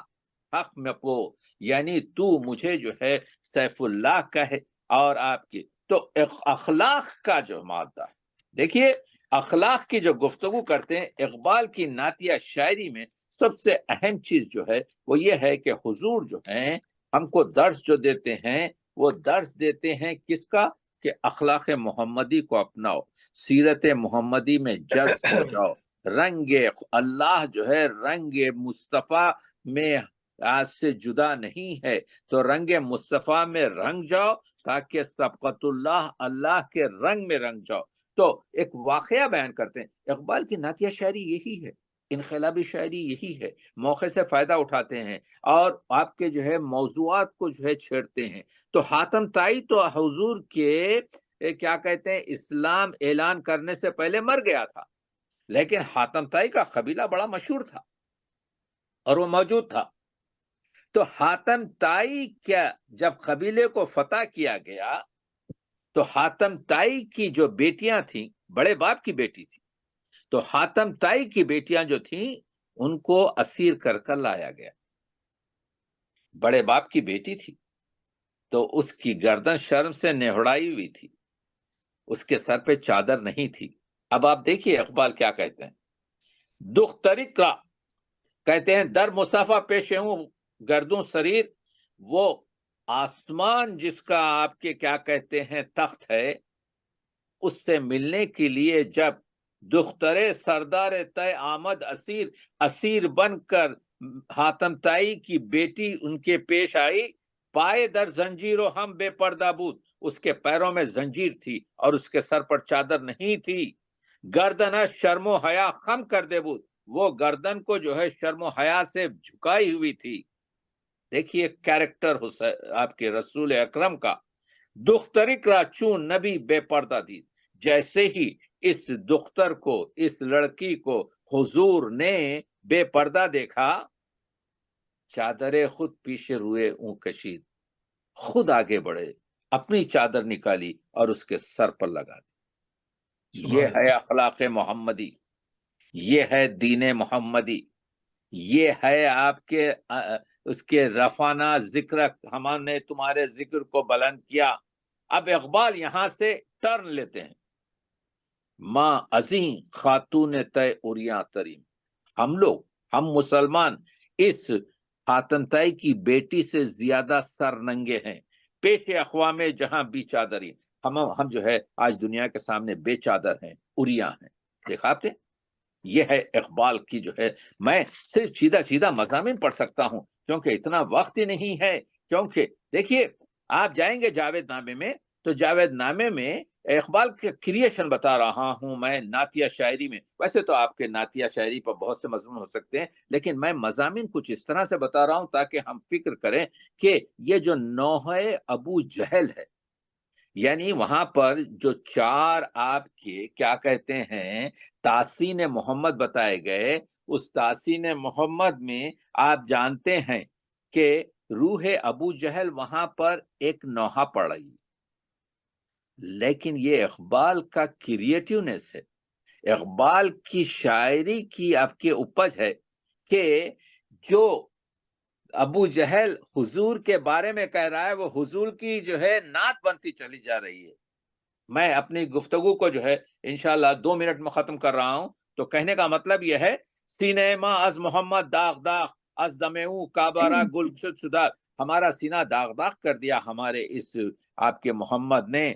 حق میں پو. یعنی تو مجھے جو ہے سیف اللہ کہے اور آپ کی. تو اخلاق کا جو مادہ ہے، دیکھیے اخلاق کی جو گفتگو کرتے ہیں اقبال کی نعتیہ شاعری میں، سب سے اہم چیز جو ہے وہ یہ ہے کہ حضور جو ہیں ہم کو درس جو دیتے ہیں، وہ درس دیتے ہیں کس کا؟ کہ اخلاق محمدی کو اپناؤ، سیرت محمدی میں جذب ہو جاؤ، رنگ اللہ جو ہے رنگ مصطفیٰ میں آج سے جدا نہیں ہے، تو رنگ مصطفیٰ میں رنگ جاؤ تاکہ سبقت اللہ، اللہ کے رنگ میں رنگ جاؤ. تو ایک واقعہ بیان کرتے ہیں. اقبال کی نعتیہ شاعری یہی ہے، انقلابی شاعری یہی ہے، موقع سے فائدہ اٹھاتے ہیں اور آپ کے جو ہے موضوعات کو جو ہے چھیڑتے ہیں. تو حاتم طائی تو حضور کے کیا کہتے ہیں اسلام اعلان کرنے سے پہلے مر گیا تھا، لیکن حاتم طائی کا قبیلہ بڑا مشہور تھا اور وہ موجود تھا. تو حاتم طائی کیا جب قبیلے کو فتح کیا گیا تو حاتم طائی کی جو بیٹیاں تھیں، بڑے باپ کی بیٹی تھی، تو حاتم طائی کی بیٹیاں جو تھیں ان کو اسیر کر کر لایا گیا. بڑے باپ کی بیٹی تھی تو اس کی گردن شرم سے نہڑائی ہوئی تھی، اس کے سر پہ چادر نہیں تھی. اب آپ دیکھیے اقبال کیا کہتے ہیں، دختری کا کہتے ہیں در مصطفیٰ پیش ہوں گردوں سریر، وہ آسمان جس کا آپ کے کیا کہتے ہیں تخت ہے، اس سے ملنے کے لیے جب دختر سردار طے آمد اسیر، اسیر بن کر حاتم طائی کی بیٹی ان کے پیش آئی، پائے در زنجیر و ہم بے پردہ بود، اس کے پیروں میں زنجیر تھی اور اس کے سر پر چادر نہیں تھی، گردن شرم و حیا خم کر دے بود، وہ گردن کو جو ہے شرم و حیا سے جھکائی ہوئی تھی۔ دیکھیے کیریکٹر آپ کے رسول اکرم کا، دخترک را چون نبی بے پردہ دی، جیسے ہی اس دختر کو، اس لڑکی کو حضور نے بے پردہ دیکھا، چادر خود پیچھے روئے اون کشید، خود آگے بڑھے، اپنی چادر نکالی اور اس کے سر پر لگا دی۔ یہ ہے اخلاق محمدی، یہ ہے دین محمدی، یہ ہے آپ کے اس کے رفعنا ذکرک، ہم نے تمہارے ذکر کو بلند کیا۔ اب اقبال یہاں سے ٹرن لیتے ہیں، ماں عظیم خاتون طے اریاں تریم، ہم مسلمان اس حاتم طائی کی بیٹی سے زیادہ سر ننگے ہیں، پیش اقوام جہاں بی چادری، ہم جو ہے آج دنیا کے سامنے بے چادر ہیں، اریاں ہیں۔ دیکھا آپ نے، یہ ہے اقبال کی جو ہے، میں صرف سیدھا مضامین پڑھ سکتا ہوں کیونکہ اتنا وقت ہی نہیں ہے، کیونکہ دیکھیے آپ جائیں گے جاوید نامے میں، تو جاوید نامے میں اقبال کا کریشن بتا رہا ہوں میں نعتیہ شاعری میں، ویسے تو آپ کے نعتیہ شاعری پر بہت سے مضمون ہو سکتے ہیں، لیکن میں مضامین کچھ اس طرح سے بتا رہا ہوں تاکہ ہم فکر کریں کہ یہ جو نوحہ ابو جہل ہے، یعنی وہاں پر جو چار آپ کے کیا کہتے ہیں تحسین محمد بتائے گئے، اس تحسین محمد میں آپ جانتے ہیں کہ روح ابو جہل وہاں پر ایک نوحہ پڑ رہی، لیکن یہ اقبال کا کریٹیونیس ہے، اقبال کی شاعری کی آپ کے اپج ہے کہ جو ابو جہل حضور کے بارے میں کہہ رہا ہے، وہ حضور کی جو ہے نعت بنتی چلی جا رہی ہے۔ میں اپنی گفتگو کو جو ہے انشاءاللہ 2 منٹ میں ختم کر رہا ہوں، تو کہنے کا مطلب یہ ہے، سینہ ما از محمد داغ داغ، از دمعوں کعبہ گل شد شدہ، ہمارا سینہ داغ داغ کر دیا ہمارے اس آپ کے محمد نے۔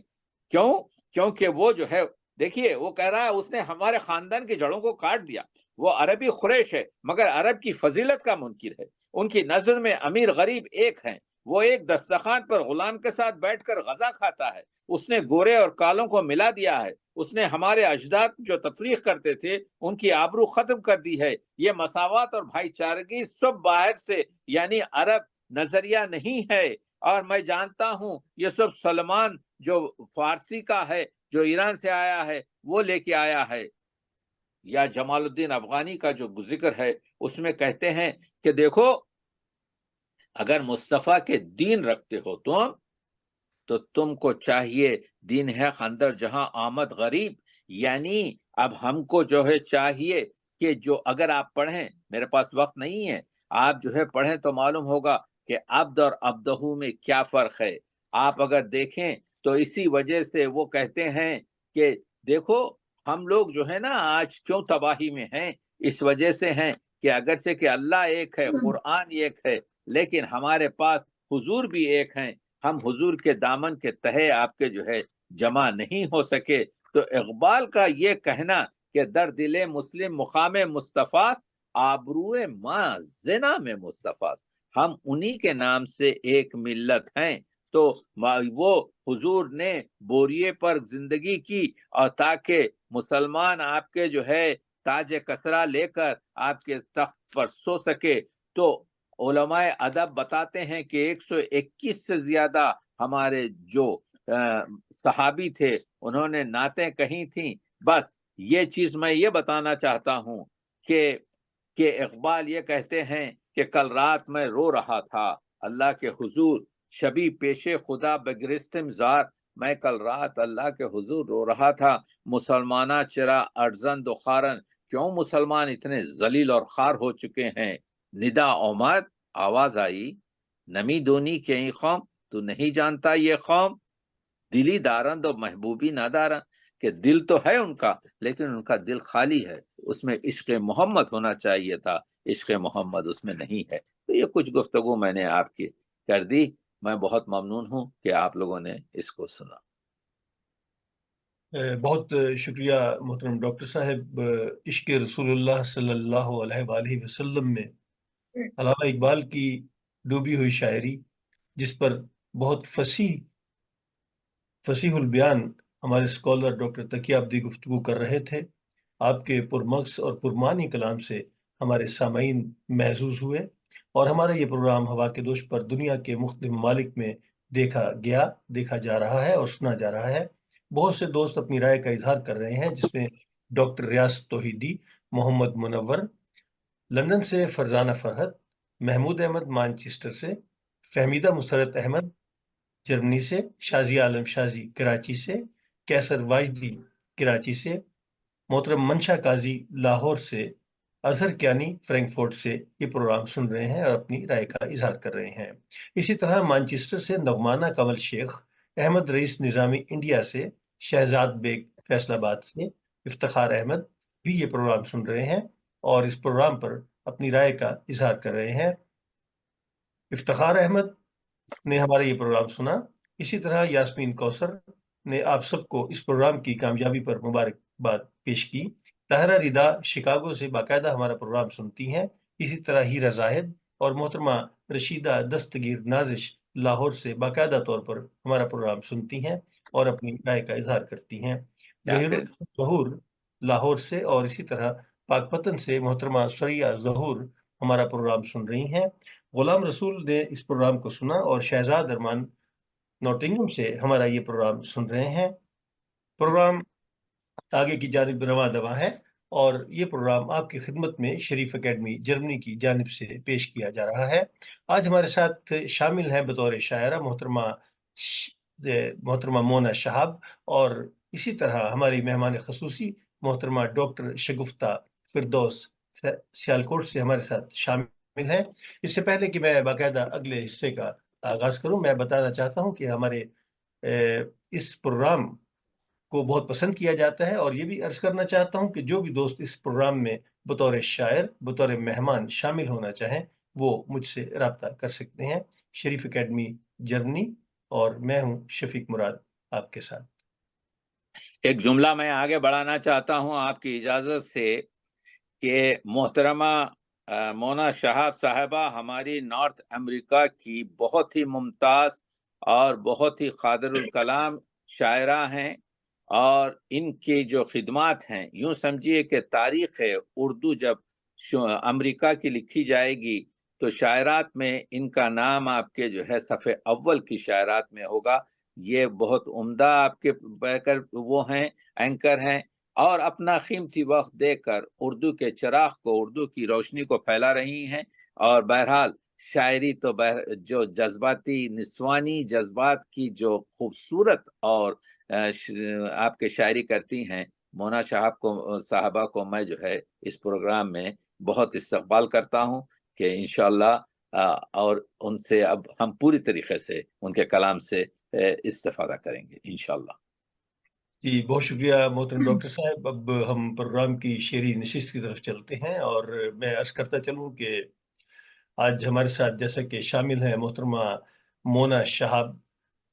کیوں؟ کیونکہ وہ جو ہے، دیکھیے وہ کہہ رہا ہے اس نے ہمارے خاندان کی جڑوں کو کاٹ دیا، وہ عربی قریش ہے مگر عرب کی فضیلت کا منکر ہے، ان کی نظر میں امیر غریب ایک ہیں، وہ ایک دسترخوان پر غلام کے ساتھ بیٹھ کر غذا کھاتا ہے، اس نے گورے اور کالوں کو ملا دیا ہے، اس نے ہمارے اجداد جو تفریق کرتے تھے ان کی آبرو ختم کر دی ہے، یہ مساوات اور بھائی چارگی سب باہر سے یعنی عرب نظریہ نہیں ہے، اور میں جانتا ہوں یہ سب سلمان جو فارسی کا ہے، جو ایران سے آیا ہے، وہ لے کے آیا ہے۔ یا جمال الدین افغانی کا جو ذکر ہے اس میں کہتے ہیں کہ دیکھو اگر مصطفیٰ کے دین رکھتے ہو تو تم کو چاہیے، دین ہے اندر جہاں آمد غریب، یعنی اب ہم کو جو ہے چاہیے کہ جو اگر آپ پڑھیں، میرے پاس وقت نہیں ہے، آپ جو ہے پڑھیں تو معلوم ہوگا کہ عبد اور عبدہو میں کیا فرق ہے۔ آپ اگر دیکھیں تو اسی وجہ سے وہ کہتے ہیں کہ دیکھو ہم لوگ جو ہے نا آج کیوں تباہی میں ہیں، اس وجہ سے ہیں کہ اگرچہ کہ اللہ ایک ہے، قرآن ایک ہے، لیکن ہمارے پاس حضور بھی ایک ہیں، ہم حضور کے دامن کے تہے آپ کے جو ہے جمع نہیں ہو سکے۔ تو اقبال کا یہ کہنا کہ در دل مسلم مقام مصطفیٰ، آبروئے ماں زنا میں مصطفیٰ، ہم انہی کے نام سے ایک ملت ہیں۔ تو وہ حضور نے بوریے پر زندگی کی اور تاکہ مسلمان آپ کے جو ہے تاج کسرا لے کر آپ کے تخت پر سو سکے، تو علماء ادب بتاتے ہیں کہ 121 سے زیادہ ہمارے جو صحابی تھے انہوں نے نعتیں کہی تھیں۔ بس یہ چیز میں یہ بتانا چاہتا ہوں کہ اقبال یہ کہتے ہیں کہ کل رات میں رو رہا تھا اللہ کے حضور، شبی پیش خدا بگرستم زار، میں کل رات اللہ کے حضور رو رہا تھا، مسلمانہ چرا ارزند و خارن، کیوں مسلمان اتنے ذلیل اور خار ہو چکے ہیں۔ ندا اومد، آواز آئی، نمی دونی کہ این قوم، تو نہیں جانتا یہ قوم، دلی دارند و محبوبی نہ دارند، کہ دل تو ہے ان کا لیکن ان کا دل خالی ہے، اس میں عشق محمد ہونا چاہیے تھا، عشق محمد اس میں نہیں ہے۔ تو تو یہ کچھ گفتگو میں نے آپ کی کر دی. میں بہت ممنون ہوں کہ آپ لوگوں نے اس کو سنا. بہت شکریہ محترم ڈاکٹر صاحب. عشق رسول اللہ صلی اللہ علیہ وآلہ وسلم میں علامہ اقبال کی ڈوبی ہوئی شاعری، جس پر بہت فصیح البیان ہمارے اسکالر ڈاکٹر تقی عابدی گفتگو کر رہے تھے، آپ کے پرمغز اور پرمعنی کلام سے ہمارے سامعین محظوظ ہوئے، اور ہمارا یہ پروگرام ہوا کے دوش پر دنیا کے مختلف ممالک میں دیکھا جا رہا ہے اور سنا جا رہا ہے. بہت سے دوست اپنی رائے کا اظہار کر رہے ہیں، جس میں ڈاکٹر ریاض توحیدی، محمد منور لندن سے، فرزانہ فرحت، محمود احمد مانچسٹر سے، فہمیدہ مسرت احمد جرمنی سے، شازیہ عالم شازی کراچی سے، کیسر واجدی کراچی سے، محترم منشا قاضی لاہور سے، اظہر کیانی فرینکفورٹ سے یہ پروگرام سن رہے ہیں اور اپنی رائے کا اظہار کر رہے ہیں. اسی طرح مانچسٹر سے نعمانہ کمل شیخ، احمد رئیس نظامی انڈیا سے، شہزاد بیگ فیصل آباد سے، افتخار احمد بھی یہ پروگرام سن رہے ہیں اور اس پروگرام پر اپنی رائے کا اظہار کر رہے ہیں. افتخار احمد نے ہمارا یہ پروگرام سنا. اسی طرح یاسمین کوثر نے آپ سب کو اس پروگرام کی کامیابی پر مبارکباد پیش کی. طاہرہ ردا شکاگو سے باقاعدہ ہمارا پروگرام سنتی ہیں. اسی طرح ہیرا زاہد اور محترمہ رشیدہ دستگیر نازش لاہور سے باقاعدہ طور پر ہمارا پروگرام سنتی ہیں اور اپنی رائے کا اظہار کرتی ہیں. ظہیر ظہور لاہور سے اور اسی طرح پاک پتن سے محترمہ سریہ ظہور ہمارا پروگرام سن رہی ہیں. غلام رسول نے اس پروگرام کو سنا اور شہزاد ارمان نوٹنگم سے ہمارا یہ پروگرام سن رہے ہیں. پروگرام آگے کی جانب رواں دواں ہے اور یہ پروگرام آپ کی خدمت میں شریف اکیڈمی جرمنی کی جانب سے پیش کیا جا رہا ہے. آج ہمارے ساتھ شامل ہیں بطور شاعرہ محترمہ مونا شہاب، اور اسی طرح ہماری مہمان خصوصی محترمہ ڈاکٹر شگفتہ فردوس سیالکوٹ سے ہمارے ساتھ شامل ہیں. اس سے پہلے کہ میں باقاعدہ اگلے حصے کا آغاز کروں، میں بتانا چاہتا ہوں کہ ہمارے اس پروگرام کو بہت پسند کیا جاتا ہے، اور یہ بھی عرض کرنا چاہتا ہوں کہ جو بھی دوست اس پروگرام میں بطور شاعر، بطور مہمان شامل ہونا چاہیں وہ مجھ سے رابطہ کر سکتے ہیں. شریف اکیڈمی جرمنی، اور میں ہوں شفیق مراد آپ کے ساتھ. ایک جملہ میں آگے بڑھانا چاہتا ہوں آپ کی اجازت سے کہ محترمہ مونا شہاب صاحبہ ہماری نارتھ امریکہ کی بہت ہی ممتاز اور بہت ہی قادر الکلام شاعرہ ہیں، اور ان کی جو خدمات ہیں، یوں سمجھیے کہ تاریخ اردو جب امریکہ کی لکھی جائے گی تو شاعرات میں ان کا نام آپ کے جو ہے صفحے اول کی شاعرات میں ہوگا. یہ بہت عمدہ آپ کے بیکر وہ ہیں، اینکر ہیں، اور اپنا قیمتی وقت دے کر اردو کے چراغ کو، اردو کی روشنی کو پھیلا رہی ہیں. اور بہرحال شاعری تو جو جذباتی نسوانی جذبات کی جو خوبصورت اور آپ کے شاعری کرتی ہیں، مونا صاحبہ کو میں جو ہے اس پروگرام میں بہت استقبال کرتا ہوں کہ انشاءاللہ اور ان سے اب ہم پوری طریقے سے ان کے کلام سے استفادہ کریں گے انشاءاللہ. جی بہت شکریہ محترم ڈاکٹر صاحب. اب ہم پروگرام کی شعری نشست کی طرف چلتے ہیں، اور میں عرض کرتا چلوں کہ آج ہمارے ساتھ جیسا کہ شامل ہیں محترمہ مونا شہاب،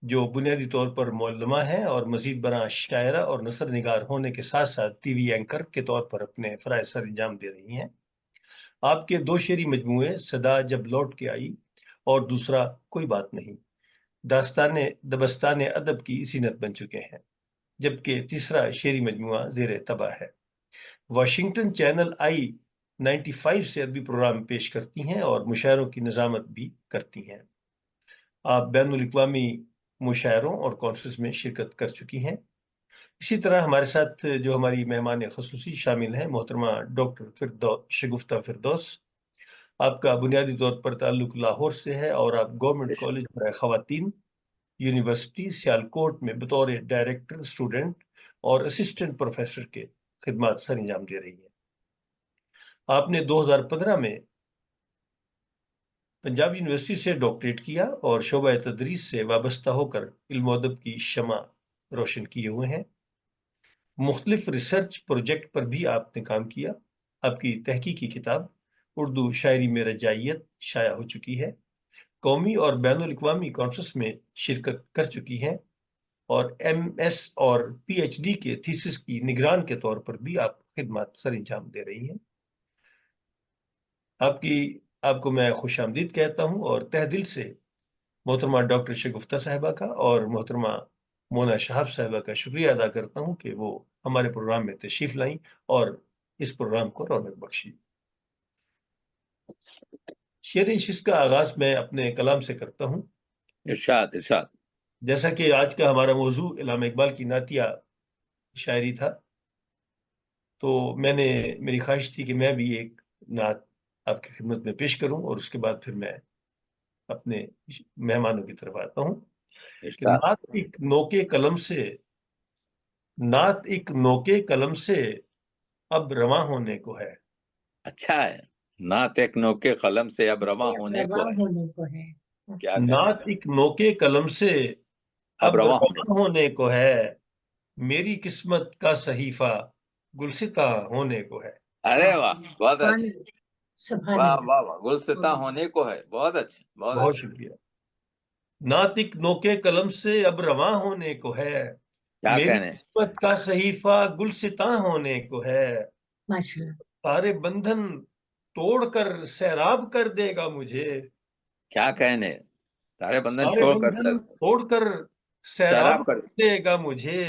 جو بنیادی طور پر معلمہ ہیں اور مزید برآں شاعرہ اور نثر نگار ہونے کے ساتھ ساتھ ٹی وی اینکر کے طور پر اپنے فرائض سر انجام دے رہی ہیں. آپ کے دو شعری مجموعے صدا جب لوٹ کے آئی اور دوسرا کوئی بات نہیں، دبستان ادب کی زینت بن چکے ہیں، جبکہ تیسرا شعری مجموعہ زیر طبع ہے. واشنگٹن چینل I-95 سے ادبی پروگرام پیش کرتی ہیں اور مشاعروں کی نظامت بھی کرتی ہیں. آپ بین الاقوامی مشاعروں اور کانفرنس میں شرکت کر چکی ہیں. اسی طرح ہمارے ساتھ جو ہماری مہمان خصوصی شامل ہیں محترمہ ڈاکٹر شگفتہ فردوس. آپ کا بنیادی طور پر تعلق لاہور سے ہے اور آپ گورنمنٹ کالج برائے خواتین، یونیورسٹی سیالکوٹ میں بطور ڈائریکٹر اسٹوڈنٹ اور اسسٹنٹ پروفیسر کے خدمات سر انجام دے رہی ہیں. آپ نے 2015 میں پنجاب یونیورسٹی سے ڈاکٹریٹ کیا اور شعبہ تدریس سے وابستہ ہو کر علم و ادب کی شمع روشن کیے ہوئے ہیں. مختلف ریسرچ پروجیکٹ پر بھی آپ نے کام کیا. آپ کی تحقیقی کتاب اردو شاعری میں رجائیت شائع ہو چکی ہے، قومی اور بین الاقوامی کانفرنس میں شرکت کر چکی ہیں، اور ایم ایس اور پی ایچ ڈی کے تھیسس کی نگران کے طور پر بھی آپ خدمات سر انجام دے رہی ہیں۔ آپ کو میں خوش آمدید کہتا ہوں، اور تہ دل سے محترمہ ڈاکٹر شگفتہ صاحبہ کا اور محترمہ مونا شہاب صاحبہ کا شکریہ ادا کرتا ہوں کہ وہ ہمارے پروگرام میں تشریف لائیں اور اس پروگرام کو رونق بخشی۔ شعر نشست کا آغاز میں اپنے کلام سے کرتا ہوں۔ ارشاد ارشاد۔ جیسا کہ آج کا ہمارا موضوع علامہ اقبال کی نعتیہ شاعری تھا، تو میری خواہش تھی کہ میں بھی ایک نعت آپ کی خدمت میں پیش کروں، اور اس کے بعد پھر میں اپنے مہمانوں کی طرف آتا ہوں کہ ارشاد۔ نعت ایک نوکے قلم سے اب رواں ہونے کو ہے۔ اچھا ہے، نعت ایک نوکے قلم سے اب رواں ہونے کو ہے۔ کیا کہنے نعت کا، ایک نوکے قلم سے اب اب رواں ہونے رواں ہونے کو ہے، میری قسمت کا صحیفہ گلستہ ہونے کو ہے۔ ارے واہ، بہت اچھا، سبحان واہ اللہ۔ واہ واہ، گلستہ ہونے کو ہے، بہت اچھا بہت بہت اچھا۔ شکریہ۔ نعت ایک نوکے قلم سے اب رواں ہونے کو ہے، کیا میری کہنے، قسمت کا صحیفہ گلستاں ہونے کو ہے، ماشاء اللہ۔ سارے بندھن توڑ کر سیراب کر دے گا مجھے، کیا کہنے، سارے بندھن سارے چھوڑ کر بندھن توڑ کر سیراب سیراب کر۔ کر دے گا مجھے،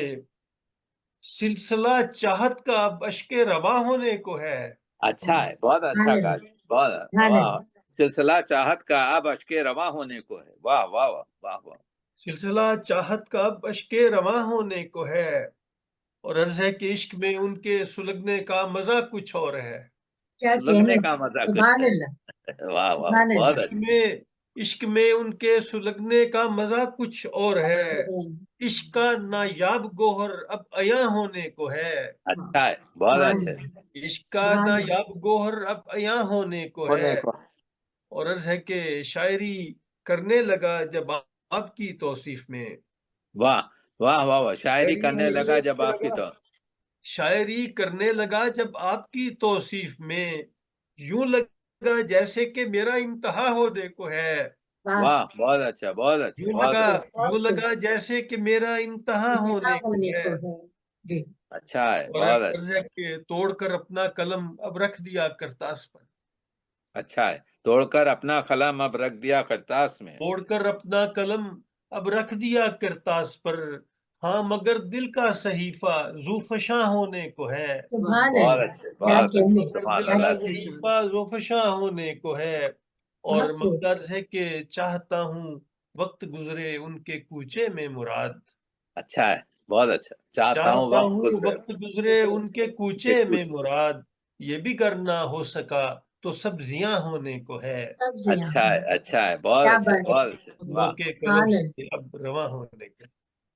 سلسلہ چاہت کا اب اشک رواں ہونے کو ہے۔ اچھا ہے، بہت اچھا کہا، بہت واہ، سلسلہ چاہت کا اب اشک رواں ہونے کو ہے، واہ واہ واہ واہ واہ۔ سلسلہ چاہت کا اب اشک رواں ہونے کو ہے، اور عرض ہے کہ عشق میں ان کے سلگنے کا مزہ کچھ اور ہے۔ کیا لگنے کہنے، کا مزہ کچھ سبحان ہے، اللہ، واہ واہ، سبحان بہت اللہ۔ اچھا۔ عشق میں ان کے سلگنے کا مزہ کچھ اور ہے، عشق کا نایاب گوہر اب عیاں ہونے کو ہے۔ اچھا ہے، بہت اچھا عشق کا نایاب گوہر اب عیاں ہونے کو ہے، ہونے کو۔ اور عرض ہے کہ شاعری کرنے لگا جب آپ کی توصیف میں، واہ واہ واہ واہ، شاعری کرنے لگا جب آپ کی تو، شاعری کرنے لگا جب آپ کی توصیف میں، یوں لگا جیسے کہ میرا انتہا ہونے کو ہے۔ واہ، بہت اچھا بہت اچھا بہت اچھا۔ یوں لگا جیسے کہ میرا انتہا ہونے کو ہے، جی، اچھا ہے، اور بہت عرض اچھا۔ ہے کہ توڑ کر اپنا قلم اب رکھ دیا کرتاس پر، اچھا ہے، توڑ کر اپنا قلم اب رکھ دیا کرتاس میں۔ توڑ کر اپنا قلم اب رکھ دیا کرتاس پر، ہاں مگر دل کا صحیفہ زوفشاں ہونے کو ہے۔ سبحان بہت اللہ، اچھے کیا بہت اچھے، کہنے، مگر سبحان دل کا اللہ۔ صحیفہ زوفشاں ہونے کو ہے، اور بہت خوب۔ مقدر ہے کہ چاہتا ہوں وقت گزرے ان کے کوچے میں مراد، اچھا ہے، بہت اچھا، چاہتا ہوں چاہتا وقت ہوں گزرے وقت گزرے ان کے کوچے میں مراد، یہ بھی کرنا ہو سکا تو سبزیاں ہونے کو ہے۔ سبزیاں، اچھا ہے، اچھا ہے، بہت کیا اچھا بات ہے، بہت اچھا، واہ۔ نوکے قلم سبحان اللہ، سے اب رواں ہونے کو۔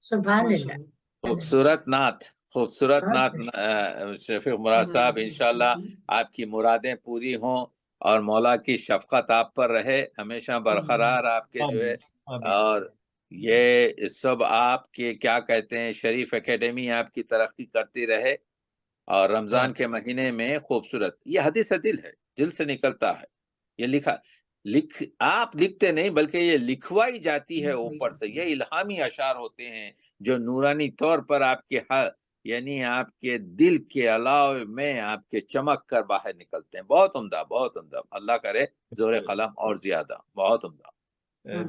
سبحان اللہ۔ خوبصورت نعت، خوبصورت نعت بہت شفیق مراد صاحب، انشاءاللہ آپ کی مرادیں پوری ہوں، اور مولا کی شفقت آپ پر رہے ہمیشہ برقرار آپ کے جو ہے، آمین آمین۔ اور یہ سب آپ کے کیا کہتے ہیں شریف اکیڈمی آپ کی ترقی کرتی رہے، اور رمضان کے مہینے میں خوبصورت یہ حدیث دل ہے، دل سے نکلتا ہے، یہ آپ لکھتے نہیں بلکہ یہ لکھوائی جاتی ہے اوپر سے، یہ الہامی اشعار ہوتے ہیں جو نورانی طور پر آپ کے یعنی آپ کے دل کے علاوے میں آپ کے چمک کر باہر نکلتے ہیں۔ بہت عمدہ بہت عمدہ، اللہ کرے زور قلم اور زیادہ، بہت عمدہ۔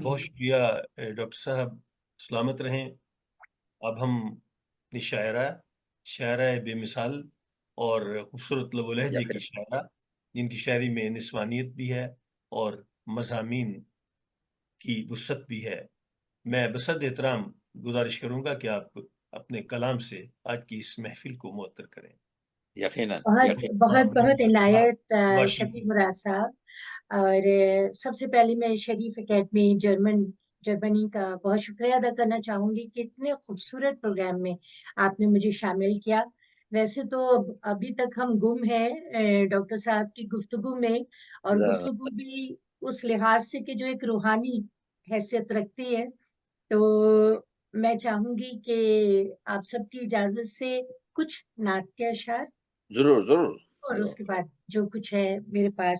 بہت شکریہ ڈاکٹر صاحب، سلامت رہیں۔ اب ہم اپنی شاعرہ بے مثال اور خوبصورت لب و لہجے کی شاعرہ، جن کی شاعری میں نسوانیت بھی ہے اور مضامین کی وسعت بھی ہے، میں بصد احترام گزارش کروں گا کہ آپ اپنے کلام سے آج کی اس محفل کو معطر کریں۔ یقیناً بہت بہت بہت عنایت بہت شفیق شکریہ۔ مراد صاحب، اور سب سے پہلے میں شریف اکیڈمی جرمنی کا بہت شکریہ ادا کرنا چاہوں گی کہ اتنے خوبصورت پروگرام میں آپ نے مجھے شامل کیا۔ ویسے تو ابھی تک ہم گم ہیں ڈاکٹر صاحب کی گفتگو میں، اور گفتگو بھی اس لحاظ سے کہ جو ایک روحانی حیثیت رکھتی ہے، تو میں چاہوں گی کہ آپ سب کی اجازت سے کچھ نعت کے اشعار، ضرور ضرور۔ اور اس کے بعد جو کچھ ہے میرے پاس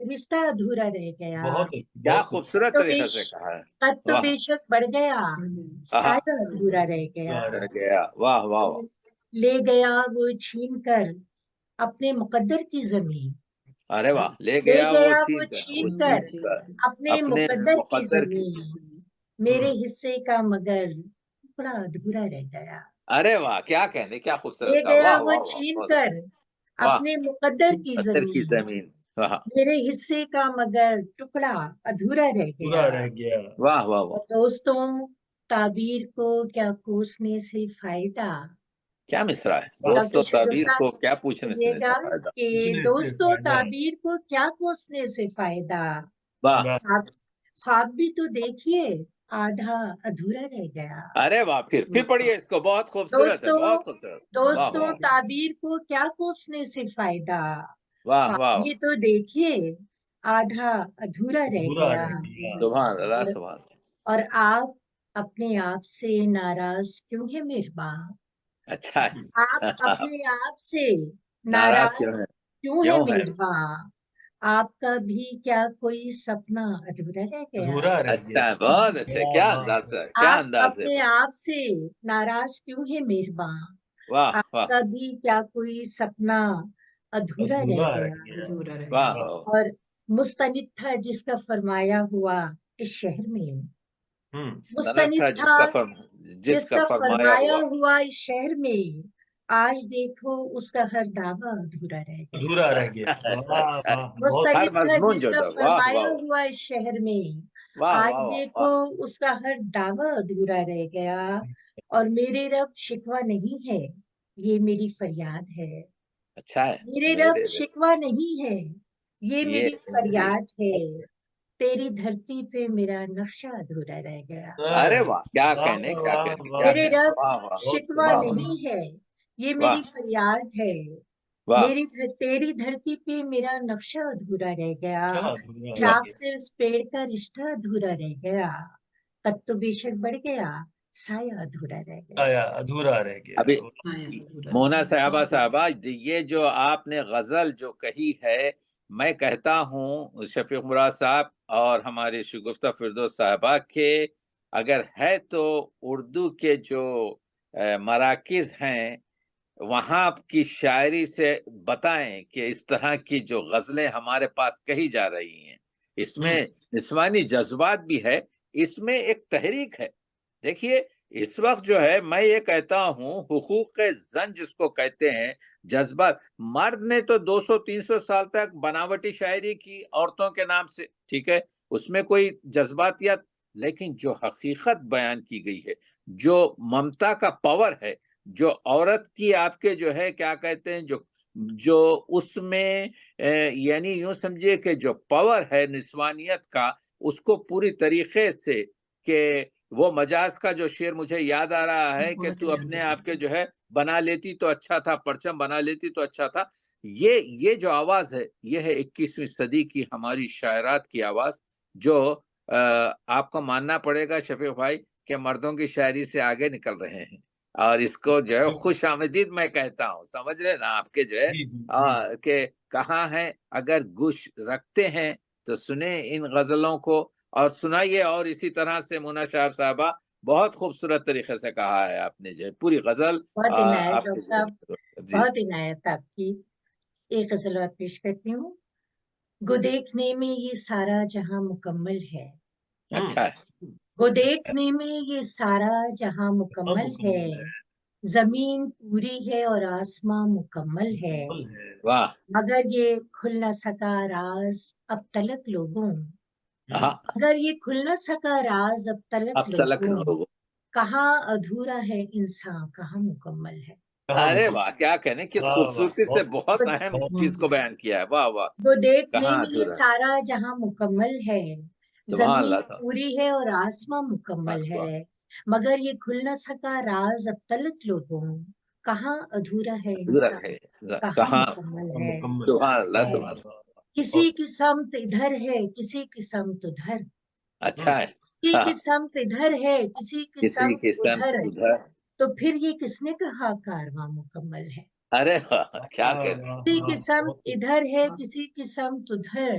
رشتہ ادھورا رہ گیا، بہت کیا بہت خوبصورت تو طریقے سے کہا ہے. قد تو واہ. بے شک بڑھ گیا، آہا. سایہ ادھورا رہ گیا، رہ گیا. واہ واہ واہ. لے گیا وہ چھین کر اپنے مقدر کی زمین، ارے واہ. لے لے گیا وہ گیا وہ چھین کر چھین کر اپنے اپنے مقدر کی مقدر کی. زمین، میرے حصے کا مگر ٹکڑا ادھورا رہ گیا، ارے واہ. کیا کہنے. کیا لے خوبصورت کہا. گیا واہ وہ واہ واہ. چھین بہت کر اچھا. واہ. اپنے مقدر کی مقدر کی زمین، زمین. واہ میرے حصے کا مگر ٹکڑا ادھورا رہ پورا گیا، رہ گیا. واہ واہ واہ. اور دوستوں تعبیر کو کیا کوسنے سے فائدہ، کیا مصرع ہے. واہ. دوستو ڈاکٹر تعبیر شگفتہ کو کیا پوچھنے سنیے سے گا فائدہ. کہ پوچھنے سے دوستوں فائدہ. تعبیر کو کیا کوسنے سے فائدہ، واہ. واہ. خواب بھی تو دیکھیے آدھا ادھورا رہ گیا، ارے واہ. پھر پڑھیے اس کو. بہت خوبصورت ہے. دوستوں بہت خوبصورت. واہ دوستوں واہ تعبیر کو کیا کوسنے سے فائدہ، واہ خواب واہ. بھی تو دیکھیے آدھا ادھورا رہ پورا گیا، رہ گیا. سبحان اللہ. اور سبحان. اور آپ اپنے آپ سے ناراض کیوں ہے مہرباں، اچھا ہے. آپ اپنے آپ سے ناراض ناراض کیوں ہے. کیوں ہے کیوں ہے. مہرباں، آپ کا بھی کیا کوئی سپنا ادھورا رہ گیا، ادھورا رہ اچھا گیا. ہے. بہت اچھا. واہ کیا واہ. انداز ہے. کیا آپ انداز ہے. اپنے آپ سے ناراض کیوں ہے مہرباں، واہ آپ واہ. کا بھی کیا کوئی سپنا ادھورا رہ ادھورا رہ گیا، گیا. واہ واہ. واہ. اور مستند تھا جس کا فرمایا ہوا اس شہر میں، سند مستند تھا تھا جس جس کا کا فرمایا فرمایا ہوا. ہوا اس شہر میں، آج دیکھو اس کا ہر دعویٰ ادھورا رہ گیا، ادھورا رہ گیا. اچھا ہے. واہ اچھا ہے. واہ. بہت. ہر مستند تھا مضمون جس جو کا تھا. واہ فرمایا واہ ہوا اس شہر میں، واہ آج واہ واہ دیکھو واہ. اس کا ہر دعویٰ ادھورا رہ گیا، اور میرے رب شکوہ نہیں ہے یہ میری فریاد ہے، اچھا ہے. میرے رب میرے شکوہ نہیں ہے یہ میری یہ. فریاد ہے، تیری دھرتی پہ میرا نقشہ ادھورا رہ گیا، ارے واہ. کیا واہ کہنے. کیا واہ کہنے. کیا واہ. میرے کہنے. رب واہ واہ بہت شکوہ واہ خوبصورت. نہیں ہے یہ واہ میری فریاد ہے، واہ. تیری دھرتی پہ میرا نقشہ ادھورا رہ گیا، کیا ادھورا رہ واہ. شاخ گیا. سے اس پیڑ کا رشتہ ادھورا رہ گیا، قد تو بے شک بڑھ گیا، سایہ ادھورا رہ گیا، آیا ادھورا رہ گیا. ابھی مونا صاحبہ یہ جو آپ نے غزل جو کہی ہے، میں کہتا ہوں شفیق مراد صاحب اور ہمارے شگفتہ فردوس صاحبہ کے اگر ہے تو اردو کے جو مراکز ہیں وہاں کی شاعری سے بتائیں کہ اس طرح کی جو غزلیں ہمارے پاس کہی جا رہی ہیں اس میں نسوانی جذبات بھی ہے، اس میں ایک تحریک ہے. دیکھیے اس وقت جو ہے میں یہ کہتا ہوں حقوق زن جس کو کہتے ہیں جذبات، مرد نے تو 200-300 سال تک بناوٹی شاعری کی عورتوں کے نام سے، ٹھیک ہے، اس میں کوئی جذباتیت، لیکن جو حقیقت بیان کی گئی ہے، جو ممتا کا پاور ہے، جو عورت کی آپ کے جو ہے کیا کہتے ہیں جو اس میں یعنی یوں سمجھے کہ جو پاور ہے نسوانیت کا، اس کو پوری طریقے سے کہ وہ مجاز کا جو شعر مجھے یاد آ رہا ہے کہ تو اپنے آپ کے جو ہے بنا لیتی تو اچھا تھا، پرچم بنا لیتی تو اچھا تھا. یہ جو آواز ہے یہ ہے 21ویں صدی کی ہماری شاعرات کی آواز، جو آپ کو ماننا پڑے گا شفیق بھائی کہ مردوں کی شاعری سے آگے نکل رہے ہیں، اور اس کو جو ہے خوش آمدید میں کہتا ہوں. سمجھ رہے نا آپ کے جو ہے کہ کہاں ہیں، اگر گوش رکھتے ہیں تو سنیں ان غزلوں کو اور سنائیے. اور اسی طرح سے مونا شاہ صاحبہ بہت خوبصورت طریقے سے کہا ہے آپ نے جو ہے پوری غزل بہت عنایت آپ ڈاکٹر صاحب، جی. بہت عنایت آپ کی. ایک غزل اور پیش کرتی ہوں. گو دیکھنے میں یہ سارا جہاں مکمل ہے، اچھا ہے. گو دیکھنے میں یہ سارا جہاں مکمل ہے، زمین پوری ہے اور آسماں مکمل ہے، واہ. مگر یہ کھل نہ سکا راز اب تلک لوگوں، اگر یہ کھل نہ سکا راز اب تلک لوگوں، کہاں ادھورا ہے انسان کہاں مکمل ہے. ارے واہ. کیا کہنے. کس خوبصورتی سے بہت اہم چیز کو بیان کیا ہے. واہ واہ. وہ دیکھنے کہاں میں یہ ادھورا. سارا جہاں مکمل ہے، سبحان زمین اللہ. پوری ہے اور آسماں مکمل ہے، مگر یہ کھل نہ سکا راز اب تلک لوگوں، کہاں ادھورا ہے انسان کہاں کہاں. مکمل ہے. سبحان اللہ. سبحان اللہ. کسی کی سمت ادھر ہے کسی کی سمت ادھر، اچھا ہے. کسی کی سمت ادھر ہے کسی کی کسی سمت کی سمت ادھر، ادھر. تو پھر یہ کس نے کہا کارواں مکمل ہے. ارے واہ. کیا کہنے. کسی کی سمت ادھر ہے کسی کی سمت ادھر،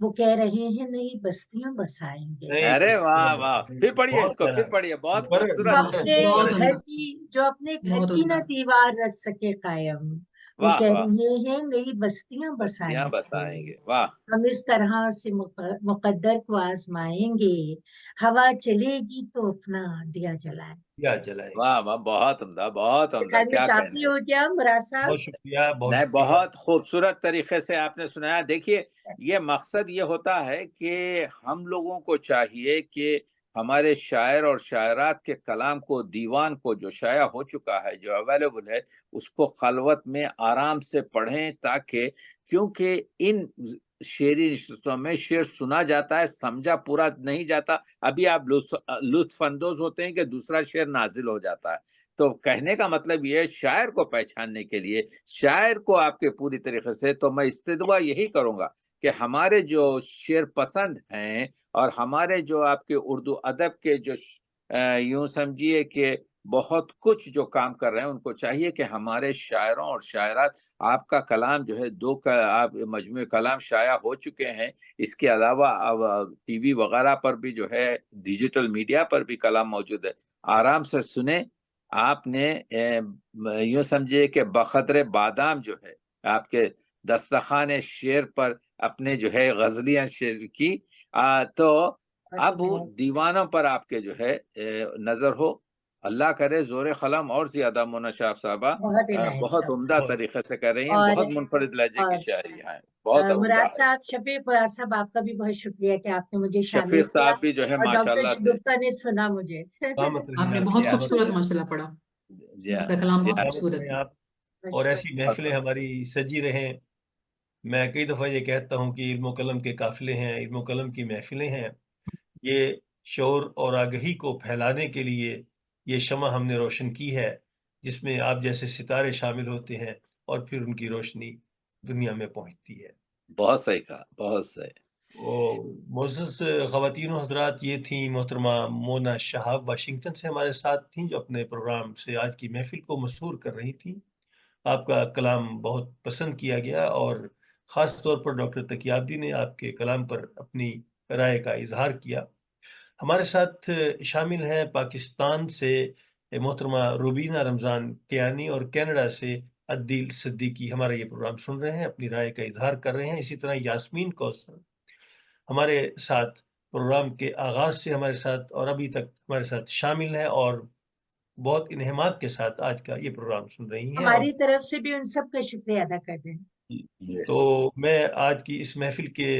وہ کہہ رہے ہیں نئی بستیاں بسائیں گے. نہیں ارے واہ واہ، پھر پڑھیے اس بہت کو، پیارا. پھر پڑھیے، بہت پر جو خوبصورت. اپنے بہت گھر عمدہ، کی جو اپنے گھر بہت کی نہ عمدہ. دیوار رکھ سکے قائم، وہ واہ کہہ واہ، رہے ہیں نئی بستیاں بستیاں بسائیں بسائیں گے. گے، واہ. ہم اس طرح سے مقدر کو آزمائیں گے، ہوا چلے گی تو اپنا دیا جلائیں. کیا جلائے. واہ واہ، بہت عمدہ، بہت عمدہ، خیر میں کیا کافی کہنے. ہو گیا مراد صاحب. بہت شکریہ، بہت نہیں، شکریہ. بہت خوبصورت طریقے سے آپ نے سنایا. دیکھیے، یہ مقصد یہ ہوتا ہے کہ ہم لوگوں کو چاہیے کہ ہمارے شاعر اور شاعرات کے کلام کو، دیوان کو جو شائع ہو چکا ہے، جو اویلیبل ہے، اس کو خلوت میں آرام سے پڑھیں، تاکہ، کیونکہ ان شعری نشستوں میں شعر سنا جاتا ہے، سمجھا پورا نہیں جاتا. ابھی آپ لطف اندوز ہوتے ہیں کہ دوسرا شعر نازل ہو جاتا ہے. تو کہنے کا مطلب یہ ہے، شاعر کو پہچاننے کے لیے، شاعر کو آپ کے پوری طریقے سے، تو میں استدعا یہی کروں گا کہ ہمارے جو شعر پسند ہیں، اور ہمارے جو آپ کے اردو ادب کے جو یوں سمجھیے کہ بہت کچھ جو کام کر رہے ہیں، ان کو چاہیے کہ ہمارے شاعروں اور شاعرات، آپ کا کلام جو ہے، آپ مجموعہ کلام شائع ہو چکے ہیں. اس کے علاوہ اب ٹی وی وغیرہ پر بھی جو ہے، ڈیجیٹل میڈیا پر بھی کلام موجود ہے. آرام سے سنیں. آپ نے یوں سمجھیے کہ بقدر بادام جو ہے، آپ کے دستخوان شعر پر اپنے جو ہے غزلیاں شعر کی، تو اب دیوانوں پر آپ کے جو ہے نظر ہو. اللہ کرے زور قلم اور زیادہ. مونا شاہ صاحبہ بہت عنایت بہت صاحب. عمدہ طریقے سے کر رہی ہیں، اور بہت منفرد لہجے کی اور شاعری ہیں، بہت عمدہ مراد ہے. صاحب، شفیق مراد صاحب، آپ کا بھی بہت شکریہ کہ آپ نے مجھے شامل شفیق کیا، صاحب بھی جو ہے اور ڈاکٹر ماشاءاللہ سے. شگفتہ نے سنا مجھے. سلامت آپ رہیں نے آپ. بہت جی ہاں، خوبصورت ماشاءاللہ پڑھا، جی آپ ہاں، کا کلام جی بہت ہاں. سلامت خوبصورت رہیں ہے. آپ. اور ایسی محفلیں بہت ہماری سجی رہیں. میں کئی دفعہ یہ کہتا ہوں کہ علم و قلم کے قافلے ہیں، علم و قلم کی محفلیں ہیں. یہ شعور اور آگہی کو پھیلانے کے لیے یہ شمع ہم نے روشن کی ہے، جس میں آپ جیسے ستارے شامل ہوتے ہیں، اور پھر ان کی روشنی دنیا میں پہنچتی ہے. بہت صحیح کہا، بہت صحیح. معزز خواتین و حضرات، یہ تھیں محترمہ مونا شہاب، واشنگٹن سے ہمارے ساتھ تھیں، جو اپنے پروگرام سے آج کی محفل کو مسحور کر رہی تھیں. آپ کا کلام بہت پسند کیا گیا، اور خاص طور پر ڈاکٹر تقیابدی نے آپ کے کلام پر اپنی رائے کا اظہار کیا. ہمارے ساتھ شامل ہیں پاکستان سے محترمہ روبینہ رمضان کیانی، اور کینیڈا سے عدیل صدیقی ہمارا یہ پروگرام سن رہے ہیں، اپنی رائے کا اظہار کر رہے ہیں. اسی طرح یاسمین کوثر ہمارے ساتھ پروگرام کے آغاز سے ہمارے ساتھ اور ابھی تک ہمارے ساتھ شامل ہیں، اور بہت انہمات کے ساتھ آج کا یہ پروگرام سن رہی ہیں. اور ہماری طرف سے بھی ان سب کا شکریہ ادا کر دیں. تو میں آج کی اس محفل کے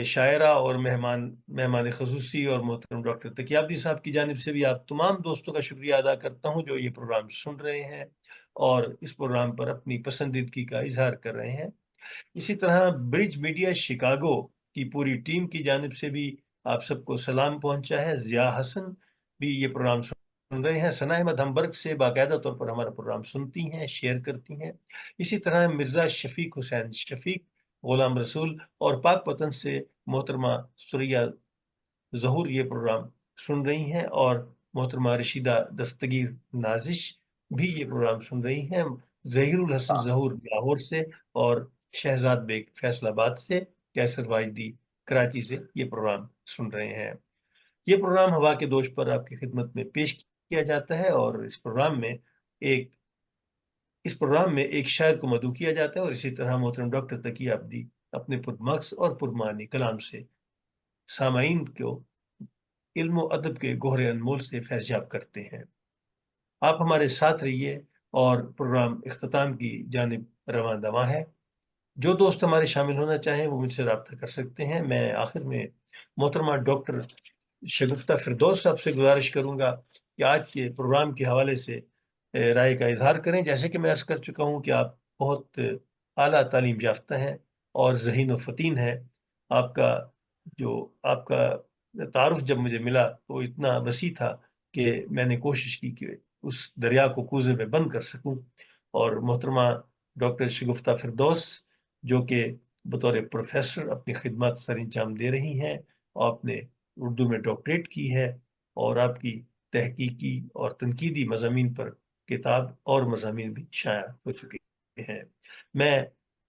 شاعرہ اور مہمان خصوصی اور محترم ڈاکٹر تقیابدی صاحب کی جانب سے بھی آپ تمام دوستوں کا شکریہ ادا کرتا ہوں، جو یہ پروگرام سن رہے ہیں اور اس پروگرام پر اپنی پسندیدگی کا اظہار کر رہے ہیں. اسی طرح برج میڈیا شکاگو کی پوری ٹیم کی جانب سے بھی آپ سب کو سلام پہنچا ہے. ضیاء حسن بھی یہ پروگرام سن رہے ہیں. ثنا احمد ہمبرگ سے باقاعدہ طور پر ہمارا پروگرام سنتی ہیں، شیئر کرتی ہیں. اسی طرح مرزا شفیق حسین شفیق، غلام رسول اور پاک پتن سے محترمہ سریہ ظہور یہ پروگرام سن رہی ہیں، اور محترمہ رشیدہ دستگیر نازش بھی یہ پروگرام سن رہی ہیں. ظہیر الحسن ظہور لاہور سے، اور شہزاد بیگ فیصل آباد سے، کیسر واجدی کراچی سے یہ پروگرام سن رہے ہیں. یہ پروگرام ہوا کے دوش پر آپ کی خدمت میں پیش کیا جاتا ہے، اور اس پروگرام میں ایک شاعر کو مدعو کیا جاتا ہے، اور اسی طرح محترم ڈاکٹر تقیابدی اپنے پرمغز اور پرمعنی کلام سے سامعین کو علم و ادب کے گوہر انمول سے فیض یاب کرتے ہیں. آپ ہمارے ساتھ رہیے، اور پروگرام اختتام کی جانب رواں دواں ہے. جو دوست ہمارے شامل ہونا چاہیں وہ مجھ سے رابطہ کر سکتے ہیں. میں آخر میں محترمہ ڈاکٹر شگفتہ فردوس صاحب سے گزارش کروں گا کہ آج کے پروگرام کے حوالے سے رائے کا اظہار کریں. جیسے کہ میں عرض کر چکا ہوں کہ آپ بہت اعلیٰ تعلیم یافتہ ہیں اور ذہین و فطین ہیں. آپ کا تعارف جب مجھے ملا تو اتنا وسیع تھا کہ میں نے کوشش کی کہ اس دریا کو کوزے میں بند کر سکوں. اور محترمہ ڈاکٹر شگفتہ فردوس، جو کہ بطور پروفیسر اپنی خدمات سر انجام دے رہی ہیں، اور آپ نے اردو میں ڈاکٹریٹ کی ہے، اور آپ کی تحقیقی اور تنقیدی مضامین پر کتاب اور مضامین بھی شائع ہو چکے ہیں. میں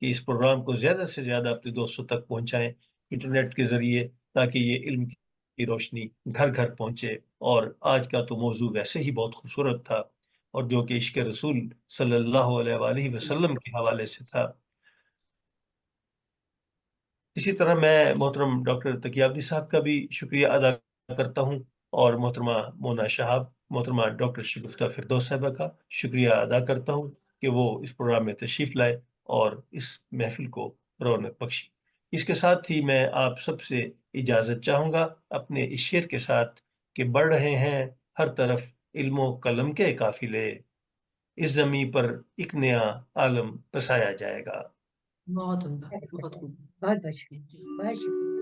کہ اس پروگرام کو زیادہ سے زیادہ اپنے دوستوں تک پہنچائیں انٹرنیٹ کے ذریعے، تاکہ یہ علم کی روشنی گھر گھر پہنچے۔ اور آج کا تو موضوع ویسے ہی بہت خوبصورت تھا، اور جو کہ عشق رسول صلی اللہ علیہ وآلہ وسلم کے حوالے سے تھا۔ اسی طرح میں محترم ڈاکٹر تقیابدی صاحب کا بھی شکریہ ادا کرتا ہوں، اور محترمہ مونا شہاب، محترمہ ڈاکٹر شگفتہ فردوس صاحبہ کا شکریہ ادا کرتا ہوں کہ وہ اس پروگرام میں تشریف لائے اور اس محفل کو رونق بخشی۔ اس کے ساتھ ہی میں آپ سب سے اجازت چاہوں گا اپنے اس شعر کے ساتھ کہ بڑھ رہے ہیں ہر طرف علم و قلم کے قافلے، اس زمین پر ایک نیا عالم بسایا جائے گا۔ بہت عمدہ، بہت خوب۔ بہت بہت شکریہ، جی بہت شکریہ۔